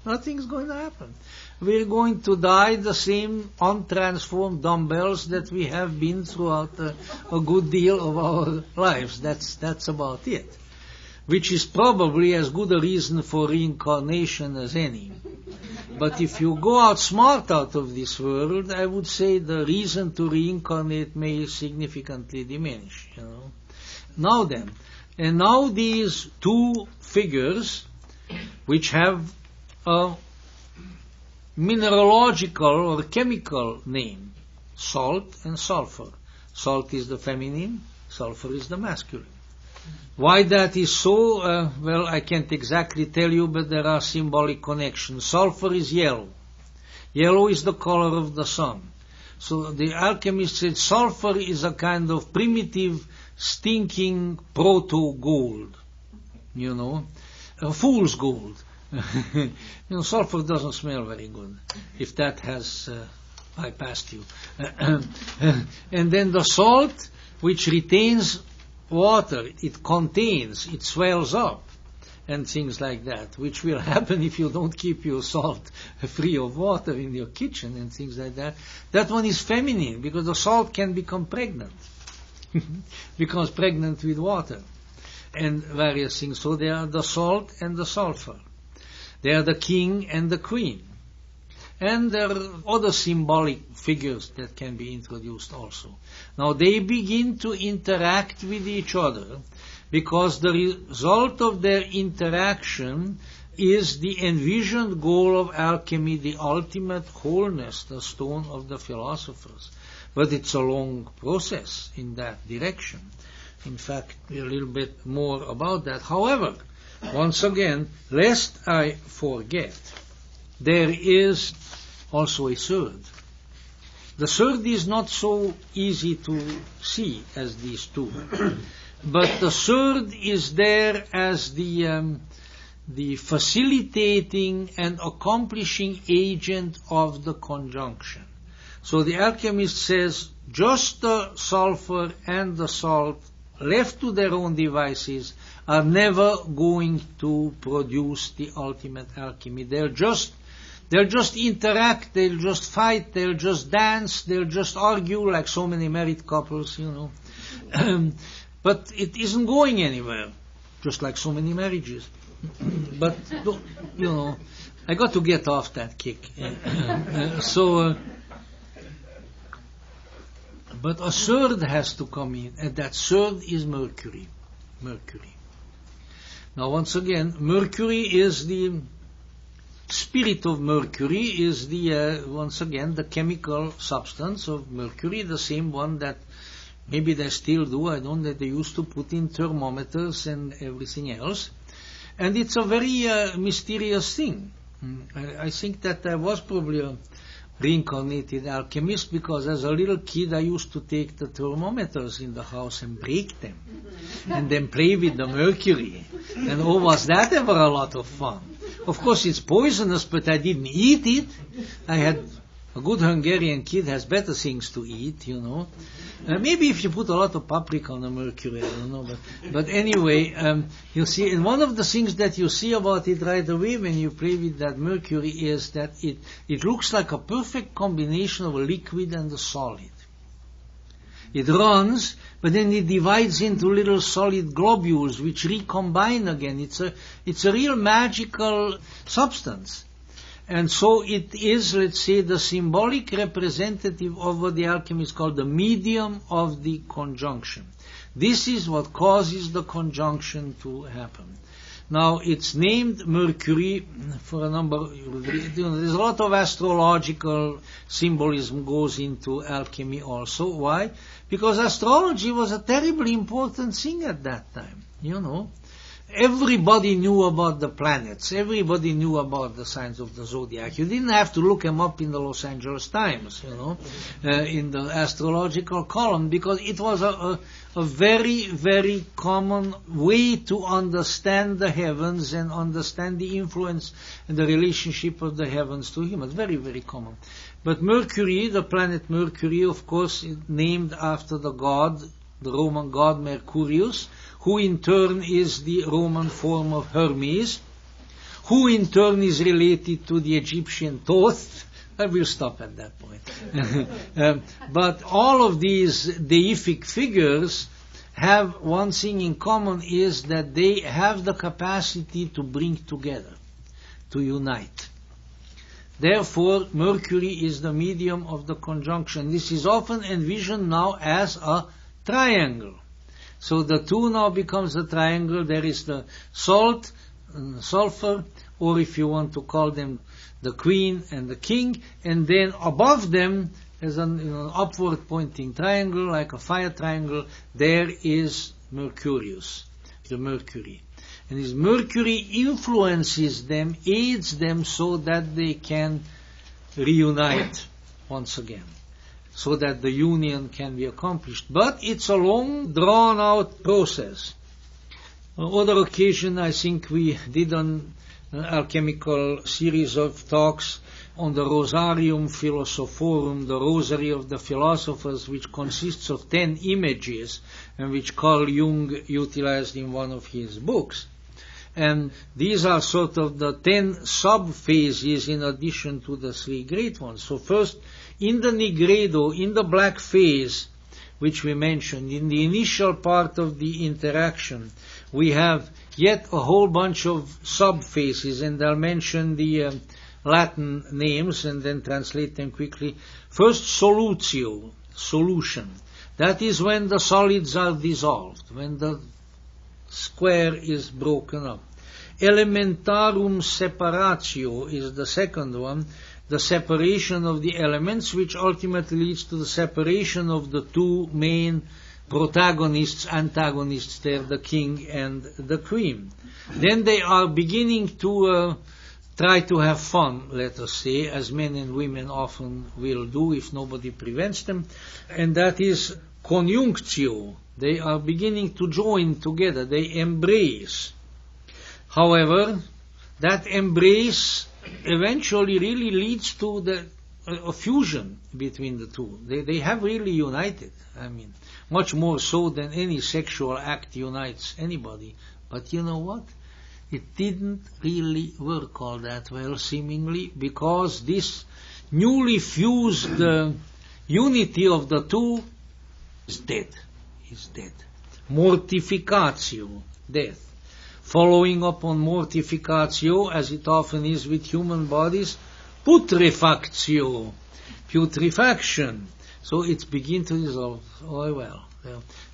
Nothing's going to happen. We're going to die the same untransformed dumbbells that we have been throughout a good deal of our lives. That's about it. Which is probably as good a reason for reincarnation as any. But if you go out smart out of this world, I would say the reason to reincarnate may significantly diminish. Now then, and now these two figures, which have a mineralogical or chemical name, salt and sulfur. Salt is the feminine, sulfur is the masculine. Why that is so, well, I can't exactly tell you, but there are symbolic connections. Sulfur is yellow. Yellow is the color of the sun. So the alchemist said sulfur is a kind of primitive, stinking proto-gold, fool's gold. Sulfur doesn't smell very good, if that has bypassed you. And then the salt, which retains water, it contains, it swells up, and things like that, which will happen if you don't keep your salt free of water in your kitchen and things like that. That one is feminine, because the salt can become pregnant. Becomes pregnant with water. and various things. So they are the salt and the sulfur. They are the king and the queen. And there are other symbolic figures that can be introduced also. Now they begin to interact with each other because the result of their interaction is the envisioned goal of alchemy, the ultimate wholeness, the stone of the philosophers. But it's a long process in that direction. In fact, a little bit more about that. However, once again, lest I forget, there is also a third. The third is not so easy to see as these two. But the third is there as the facilitating and accomplishing agent of the conjunction. So the alchemist says, just the sulfur and the salt, left to their own devices, are never going to produce the ultimate alchemy. They'll just interact, they'll just fight, they'll just dance, they'll just argue like so many married couples, But it isn't going anywhere, just like so many marriages. But, I got to get off that kick. But a third has to come in, and that third is Mercury. Now, once again, Mercury is the spirit of Mercury, is once again, the chemical substance of Mercury, the same one that maybe they still do, I don't know, that they used to put in thermometers and everything else. And it's a very mysterious thing. I think that I was probably a reincarnated alchemist, because as a little kid I used to take the thermometers in the house and break them and then play with the mercury, and was that ever a lot of fun. Of course it's poisonous, but I didn't eat it. I had a good Hungarian kid has better things to eat, maybe if you put a lot of paprika on the mercury, I don't know, but anyway, you see, and one of the things that you see about it right away when you play with that mercury is that it looks like a perfect combination of a liquid and a solid. It runs, but then it divides into little solid globules which recombine again. It's a real magical substance. And so it is, let's say, the symbolic representative of what the alchemists call the medium of the conjunction. This is what causes the conjunction to happen. Now, it's named Mercury for a number, there's a lot of astrological symbolism goes into alchemy also. Why? Because astrology was a terribly important thing at that time, Everybody knew about the planets. Everybody knew about the signs of the zodiac. You didn't have to look them up in the Los Angeles Times, in the astrological column, because it was a very, very common way to understand the heavens and understand the influence and the relationship of the heavens to humans. Very, very common. But Mercury, the planet Mercury, of course, is named after the god, the Roman god Mercurius, who in turn is the Roman form of Hermes, who in turn is related to the Egyptian Thoth. I will stop at that point. But all of these deific figures have one thing in common, is that they have the capacity to bring together, to unite. Therefore, Mercury is the medium of the conjunction. This is often envisioned now as a triangle. So the two now becomes a triangle. There is the salt, sulfur, or if you want to call them the queen and the king, and then above them, as an upward pointing triangle, like a fire triangle, there is Mercurius, the Mercury. And this Mercury influences them, aids them so that they can reunite once again, so that the union can be accomplished. But it's a long, drawn-out process. On other occasion, I think we did an alchemical series of talks on the Rosarium Philosophorum, the Rosary of the Philosophers, which consists of 10 images, and which Carl Jung utilized in one of his books. And these are sort of the 10 sub-phases in addition to the 3 great ones. So first, in the Nigredo, in the black phase, which we mentioned. In the initial part of the interaction, we have yet a whole bunch of subphases, and I'll mention the Latin names and then translate them quickly. First, solutio, solution. That is when the solids are dissolved, when the square is broken up. Elementarum separatio is the second one, the separation of the elements, which ultimately leads to the separation of the two main protagonists, antagonists there, the king and the queen. Then they are beginning to try to have fun, let us say, as men and women often will do if nobody prevents them, and that is conjunctio. They are beginning to join together, they embrace. However, that embrace eventually really leads to a fusion between the two. They have really united. I mean, much more so than any sexual act unites anybody. But you know what? It didn't really work all that well, seemingly, because this newly fused unity of the two is dead. Is dead. Mortificatio, death. Following up on mortificatio, as it often is with human bodies, putrefactio, putrefaction. So it's begin to dissolve. Oh well.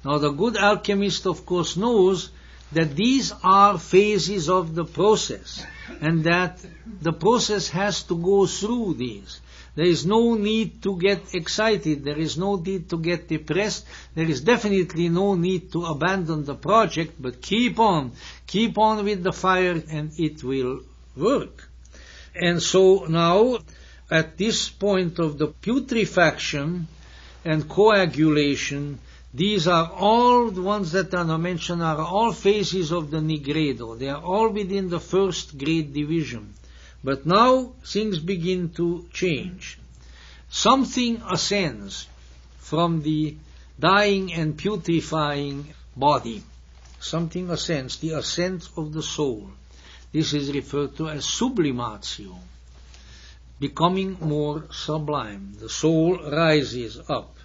Now the good alchemist, of course, knows that these are phases of the process, and that the process has to go through these. There is no need to get excited. There is no need to get depressed. There is definitely no need to abandon the project, but keep on with the fire, and it will work. And so now, at this point of the putrefaction and coagulation, these are all the ones that are mentioned, are all phases of the nigredo. They are all within the first grade division. But now things begin to change. Something ascends from the dying and putrefying body. Something ascends, the ascent of the soul. This is referred to as sublimatio, becoming more sublime. The soul rises up.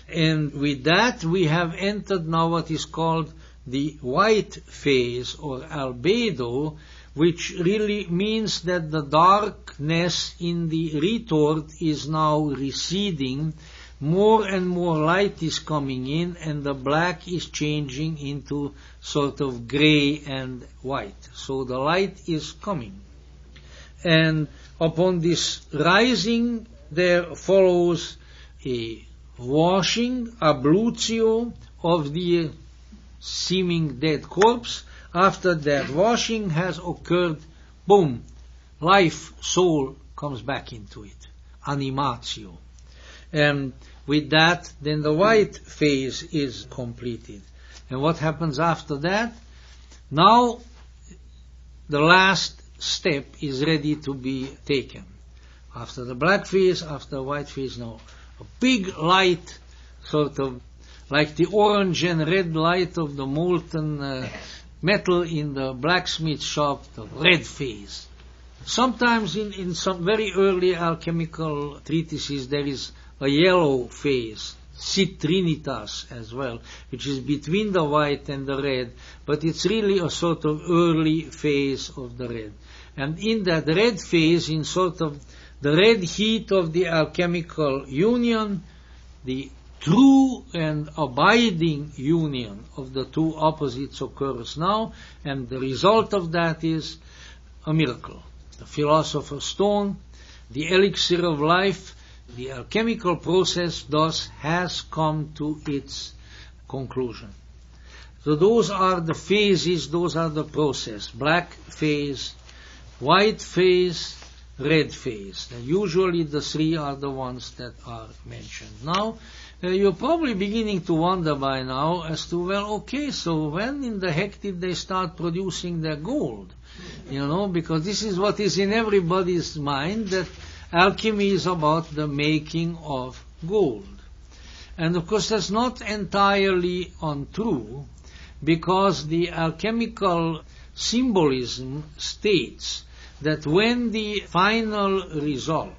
And with that we have entered now what is called the white phase, or albedo, which really means that the darkness in the retort is now receding, more and more light is coming in, and the black is changing into sort of gray and white. So the light is coming. And upon this rising, there follows a washing, ablutio, of the seeming dead corpse. After that washing has occurred, boom, life, soul comes back into it, animatio. And with that, then the white phase is completed. And what happens after that? Now, the last step is ready to be taken. After the black phase, after the white phase, now a big light, sort of like the orange and red light of the molten metal in the blacksmith shop, the red phase. Sometimes in some very early alchemical treatises there is a yellow phase, citrinitas as well, which is between the white and the red, but it's really a sort of early phase of the red. And in that red phase, in sort of the red heat of the alchemical union, the true and abiding union of the two opposites occurs now, and the result of that is a miracle. The philosopher's stone, the elixir of life, the alchemical process thus has come to its conclusion. So those are the phases, those are the process. Black phase, white phase, red phase. And usually the three are the ones that are mentioned. Now, you're probably beginning to wonder by now as to, well, okay, so when in the heck did they start producing their gold? You know, because this is what is in everybody's mind, that alchemy is about the making of gold. And of course that's not entirely untrue, because the alchemical symbolism states that when the final result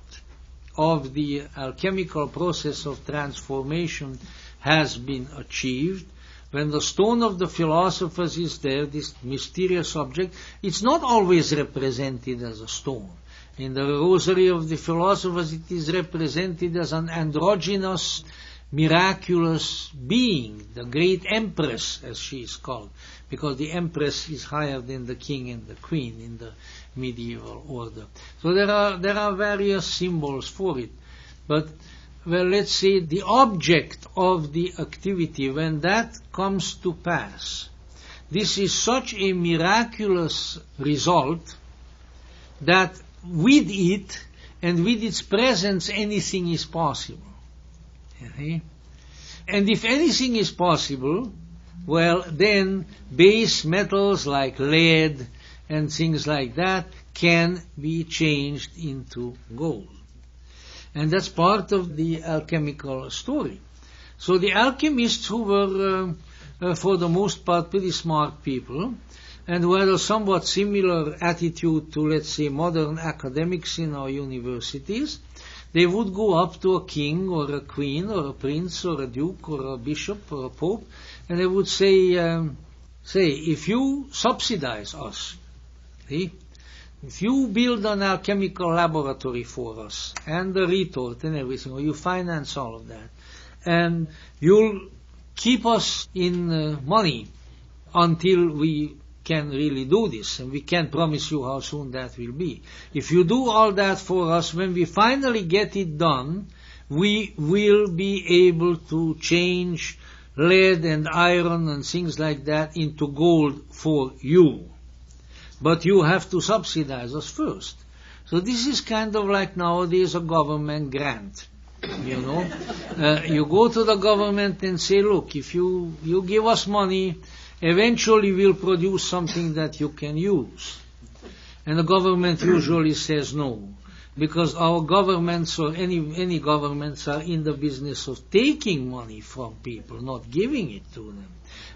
of the alchemical process of transformation has been achieved. When the stone of the philosophers is there, this mysterious object, it's not always represented as a stone. In the rosary of the philosophers, it is represented as an androgynous, miraculous being, the great empress, as she is called, because the empress is higher than the king and the queen in the medieval order. So there are various symbols for it. But, well, let's say the object of the activity, when that comes to pass, this is such a miraculous result that with it and with its presence anything is possible. Okay? And if anything is possible, well, then base metals like lead and things like that can be changed into gold. And that's part of the alchemical story. So the alchemists, who were, for the most part, pretty smart people, and who had a somewhat similar attitude to, let's say, modern academics in our universities, they would go up to a king or a queen or a prince or a duke or a bishop or a pope, and they would say, if you subsidize us, see, if you build an alchemical laboratory for us, and the retort and everything, or you finance all of that, and you'll keep us in money until we can really do this, and we can't promise you how soon that will be. If you do all that for us, when we finally get it done, we will be able to change lead and iron and things like that into gold for you. But you have to subsidize us first. So this is kind of like nowadays a government grant. You know, you go to the government and say, look, if you give us money, eventually we'll produce something that you can use. And the government usually says no, because our governments or any governments are in the business of taking money from people, not giving it to them.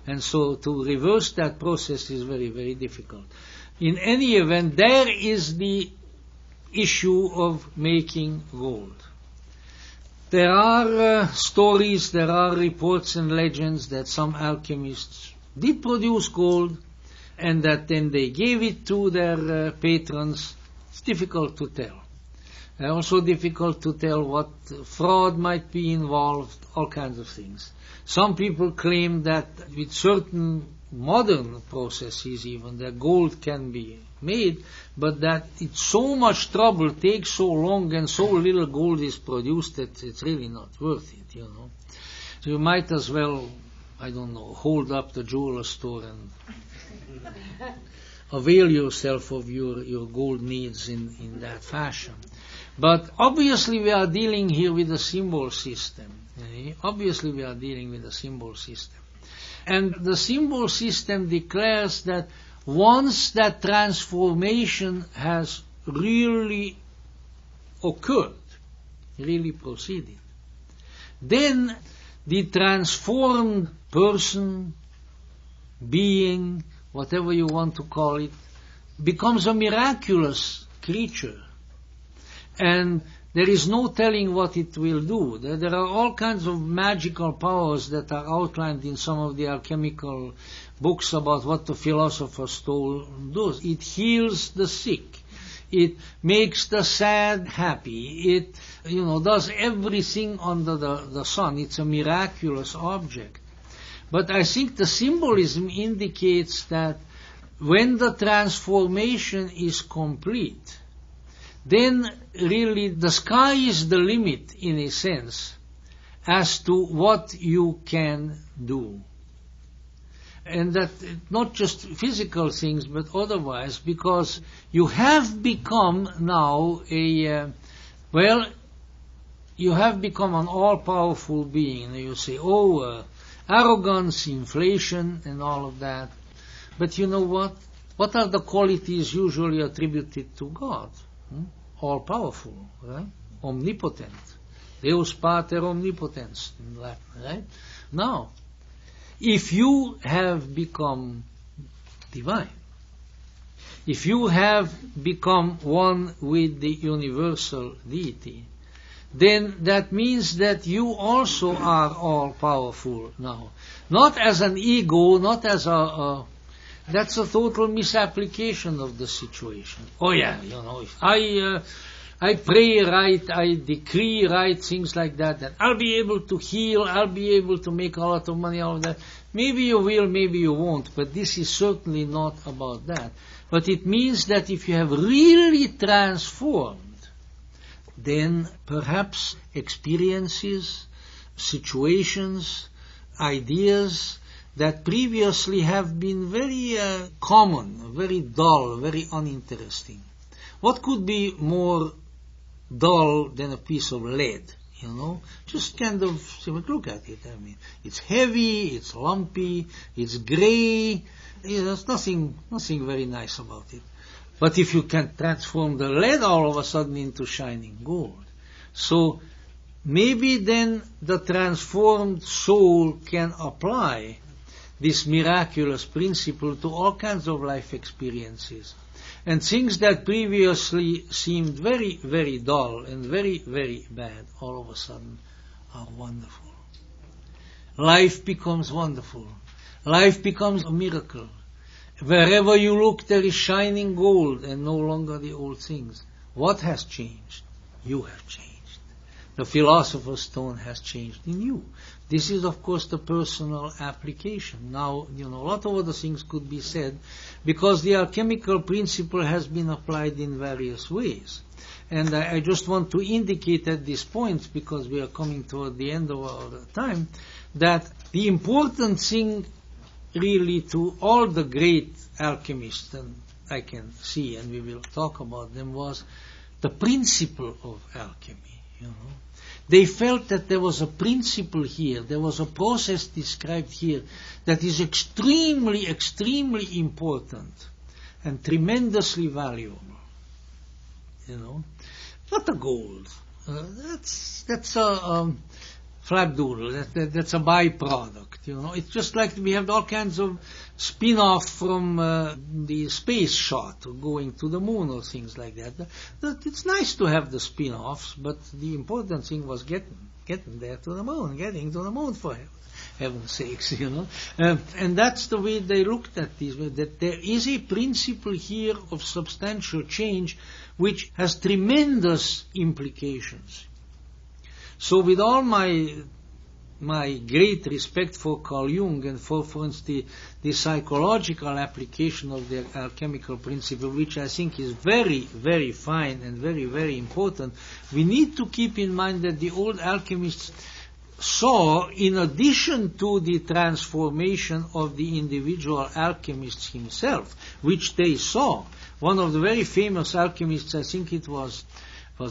And so to reverse that process is very, very difficult. In any event, there is the issue of making gold. There are stories, there are reports and legends that some alchemists did produce gold and that then they gave it to their patrons. It's difficult to tell. Also difficult to tell what fraud might be involved, all kinds of things. Some people claim that with certain modern processes even, that gold can be made, but that it's so much trouble, takes so long, and so little gold is produced that it's really not worth it, you know. So you might as well, I don't know, hold up the jeweler store and avail yourself of your gold needs in that fashion. But obviously we are dealing here with a symbol system. Obviously we are dealing with a symbol system. And the symbol system declares that once that transformation has really occurred, really proceeded, then the transformed person, being, whatever you want to call it, becomes a miraculous creature. And there is no telling what it will do. There are all kinds of magical powers that are outlined in some of the alchemical books about what the philosopher's stone does. It heals the sick. It makes the sad happy. It, does everything under the sun. It's a miraculous object. But I think the symbolism indicates that when the transformation is complete, then really the sky is the limit, in a sense, as to what you can do. And that not just physical things, but otherwise, because you have become now you have become an all-powerful being. You say, arrogance, inflation, and all of that. But you know what? What are the qualities usually attributed to God? All-powerful, right? Omnipotent. Deus Pater Omnipotens in Latin, right? Now, if you have become divine, if you have become one with the universal deity, then that means that you also are all-powerful now. Not as an ego, not as that's a total misapplication of the situation. Oh yeah, if I pray right, I decree right, things like that, then I'll be able to heal, I'll be able to make a lot of money out of that. Maybe you will, maybe you won't, but this is certainly not about that. But it means that if you have really transformed, then perhaps experiences, situations, ideas that previously have been very common, very dull, very uninteresting. What could be more dull than a piece of lead? Just kind of look at it. I mean, it's heavy, it's lumpy, it's gray. There's nothing very nice about it. But if you can transform the lead all of a sudden into shining gold, so maybe then the transformed soul can apply this miraculous principle to all kinds of life experiences. And things that previously seemed very, very dull and very, very bad, all of a sudden are wonderful. Life becomes wonderful. Life becomes a miracle. Wherever you look, there is shining gold and no longer the old things. What has changed? You have changed. The philosopher's stone has changed in you. This is, of course, the personal application. Now, a lot of other things could be said because the alchemical principle has been applied in various ways. And I just want to indicate at this point, because we are coming toward the end of our time, that the important thing really to all the great alchemists, and I can see, and we will talk about them, was the principle of alchemy. They felt that there was a principle here, there was a process described here that is extremely, extremely important and tremendously valuable. Not a gold. That's a flapdoodle. That's a byproduct. It's just like we have all kinds of spin-off from the space shot, or going to the moon or things like that. It's nice to have the spin-offs, but the important thing was getting there to the moon, getting to the moon for heaven's sakes, And that's the way they looked at this, that there is a principle here of substantial change which has tremendous implications. So with all my great respect for Carl Jung and for instance, the psychological application of the alchemical principle, which I think is very, very fine and very, very important, we need to keep in mind that the old alchemists saw, in addition to the transformation of the individual alchemist himself, which they saw. One of the very famous alchemists, I think it was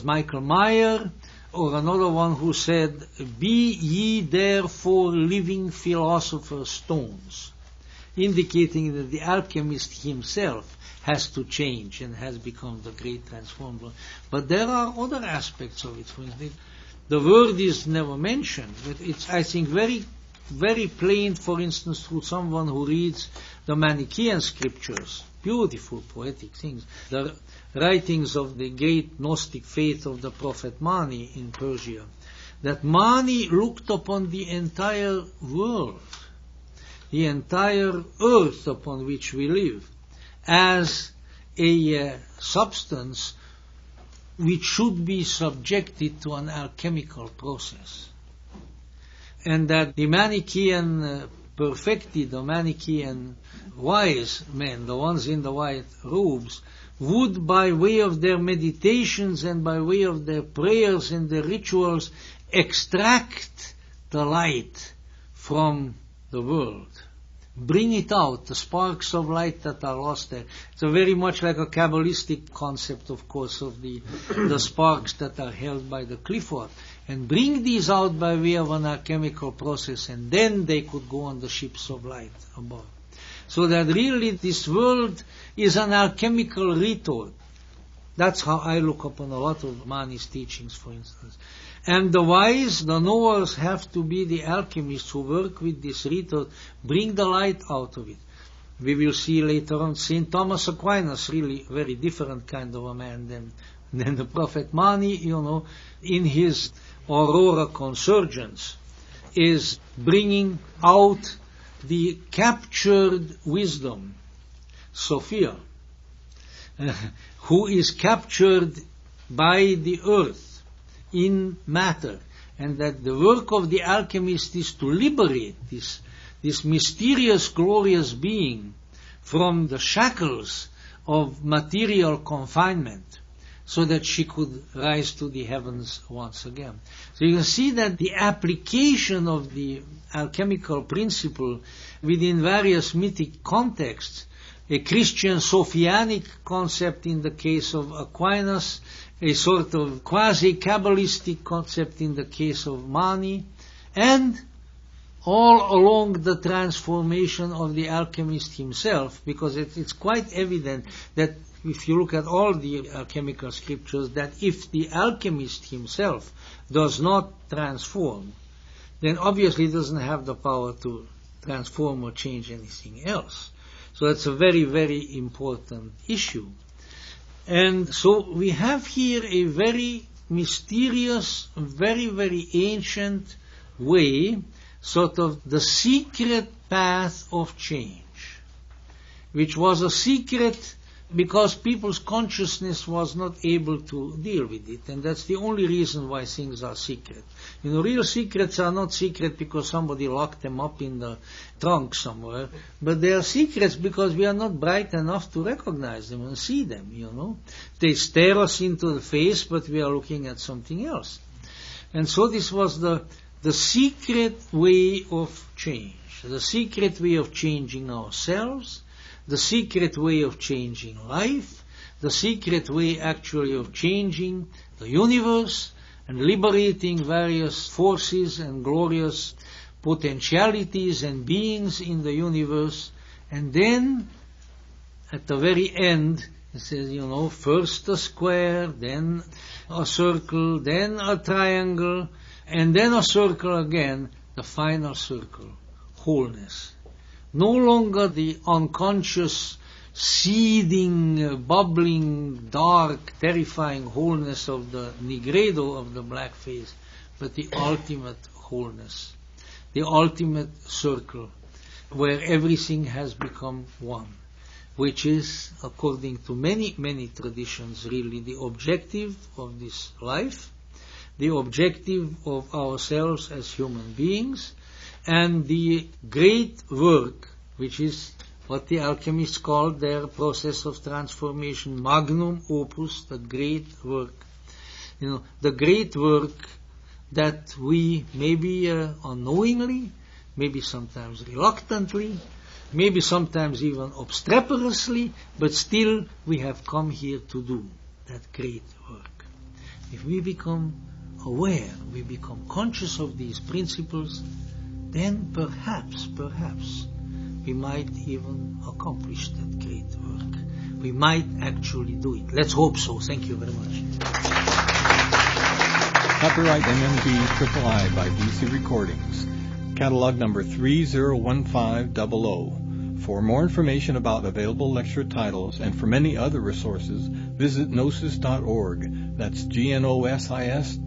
Michael Meyer, or another one who said, "Be ye therefore living philosopher's stones," indicating that the alchemist himself has to change and has become the great transformer. But there are other aspects of it. For instance, the word is never mentioned, but it's, I think, very, very plain, for instance, to someone who reads the Manichaean scriptures, beautiful poetic things, the writings of the great Gnostic faith of the prophet Mani in Persia, that Mani looked upon the entire world, the entire earth upon which we live, as a substance which should be subjected to an alchemical process. And that the Manichaean perfecti, the Manichaean wise men, the ones in the white robes, would, by way of their meditations and by way of their prayers and their rituals, extract the light from the world. Bring it out, the sparks of light that are lost there. It's very much like a Kabbalistic concept, of course, of the sparks that are held by the Clifford. And bring these out by way of an alchemical process, and then they could go on the ships of light above. So that really this world is an alchemical retort. That's how I look upon a lot of Mani's teachings, for instance. And the wise, the knowers, have to be the alchemists who work with this retort, bring the light out of it. We will see later on St. Thomas Aquinas, really very different kind of a man than then the prophet Mani, in his Aurora Consurgens, is bringing out the captured wisdom, Sophia, who is captured by the earth in matter, and that the work of the alchemist is to liberate this mysterious, glorious being from the shackles of material confinement, so that she could rise to the heavens once again. So you can see that the application of the alchemical principle within various mythic contexts, a Christian Sophianic concept in the case of Aquinas, a sort of quasi-Kabbalistic concept in the case of Mani, and all along the transformation of the alchemist himself, because it's quite evident that if you look at all the alchemical scriptures, that if the alchemist himself does not transform, then obviously he doesn't have the power to transform or change anything else. So that's a very, very important issue. And so we have here a very mysterious, very, very ancient way, sort of the secret path of change, which was a secret because people's consciousness was not able to deal with it, and that's the only reason why things are secret. Real secrets are not secret because somebody locked them up in the trunk somewhere, but they are secrets because we are not bright enough to recognize them and see them, They stare us into the face, but we are looking at something else. And so this was the secret way of change, the secret way of changing ourselves, the secret way of changing life, the secret way actually of changing the universe and liberating various forces and glorious potentialities and beings in the universe. And then, at the very end, it says, first a square, then a circle, then a triangle, and then a circle again, the final circle, wholeness. No longer the unconscious, seething, bubbling, dark, terrifying wholeness of the Nigredo, of the black face, but the ultimate wholeness, the ultimate circle, where everything has become one, which is, according to many, many traditions, really the objective of this life, the objective of ourselves as human beings, and the great work, which is what the alchemists called their process of transformation, magnum opus, the great work. The great work that we maybe unknowingly, maybe sometimes reluctantly, maybe sometimes even obstreperously, but still we have come here to do that great work. If we become aware, we become conscious of these principles, then perhaps, we might even accomplish that great work. We might actually do it. Let's hope so. Thank you very much. Copyright MMB-III by BC Recordings. Catalog number 301500. For more information about available lecture titles and for many other resources, visit gnosis.org. That's gnosis.org.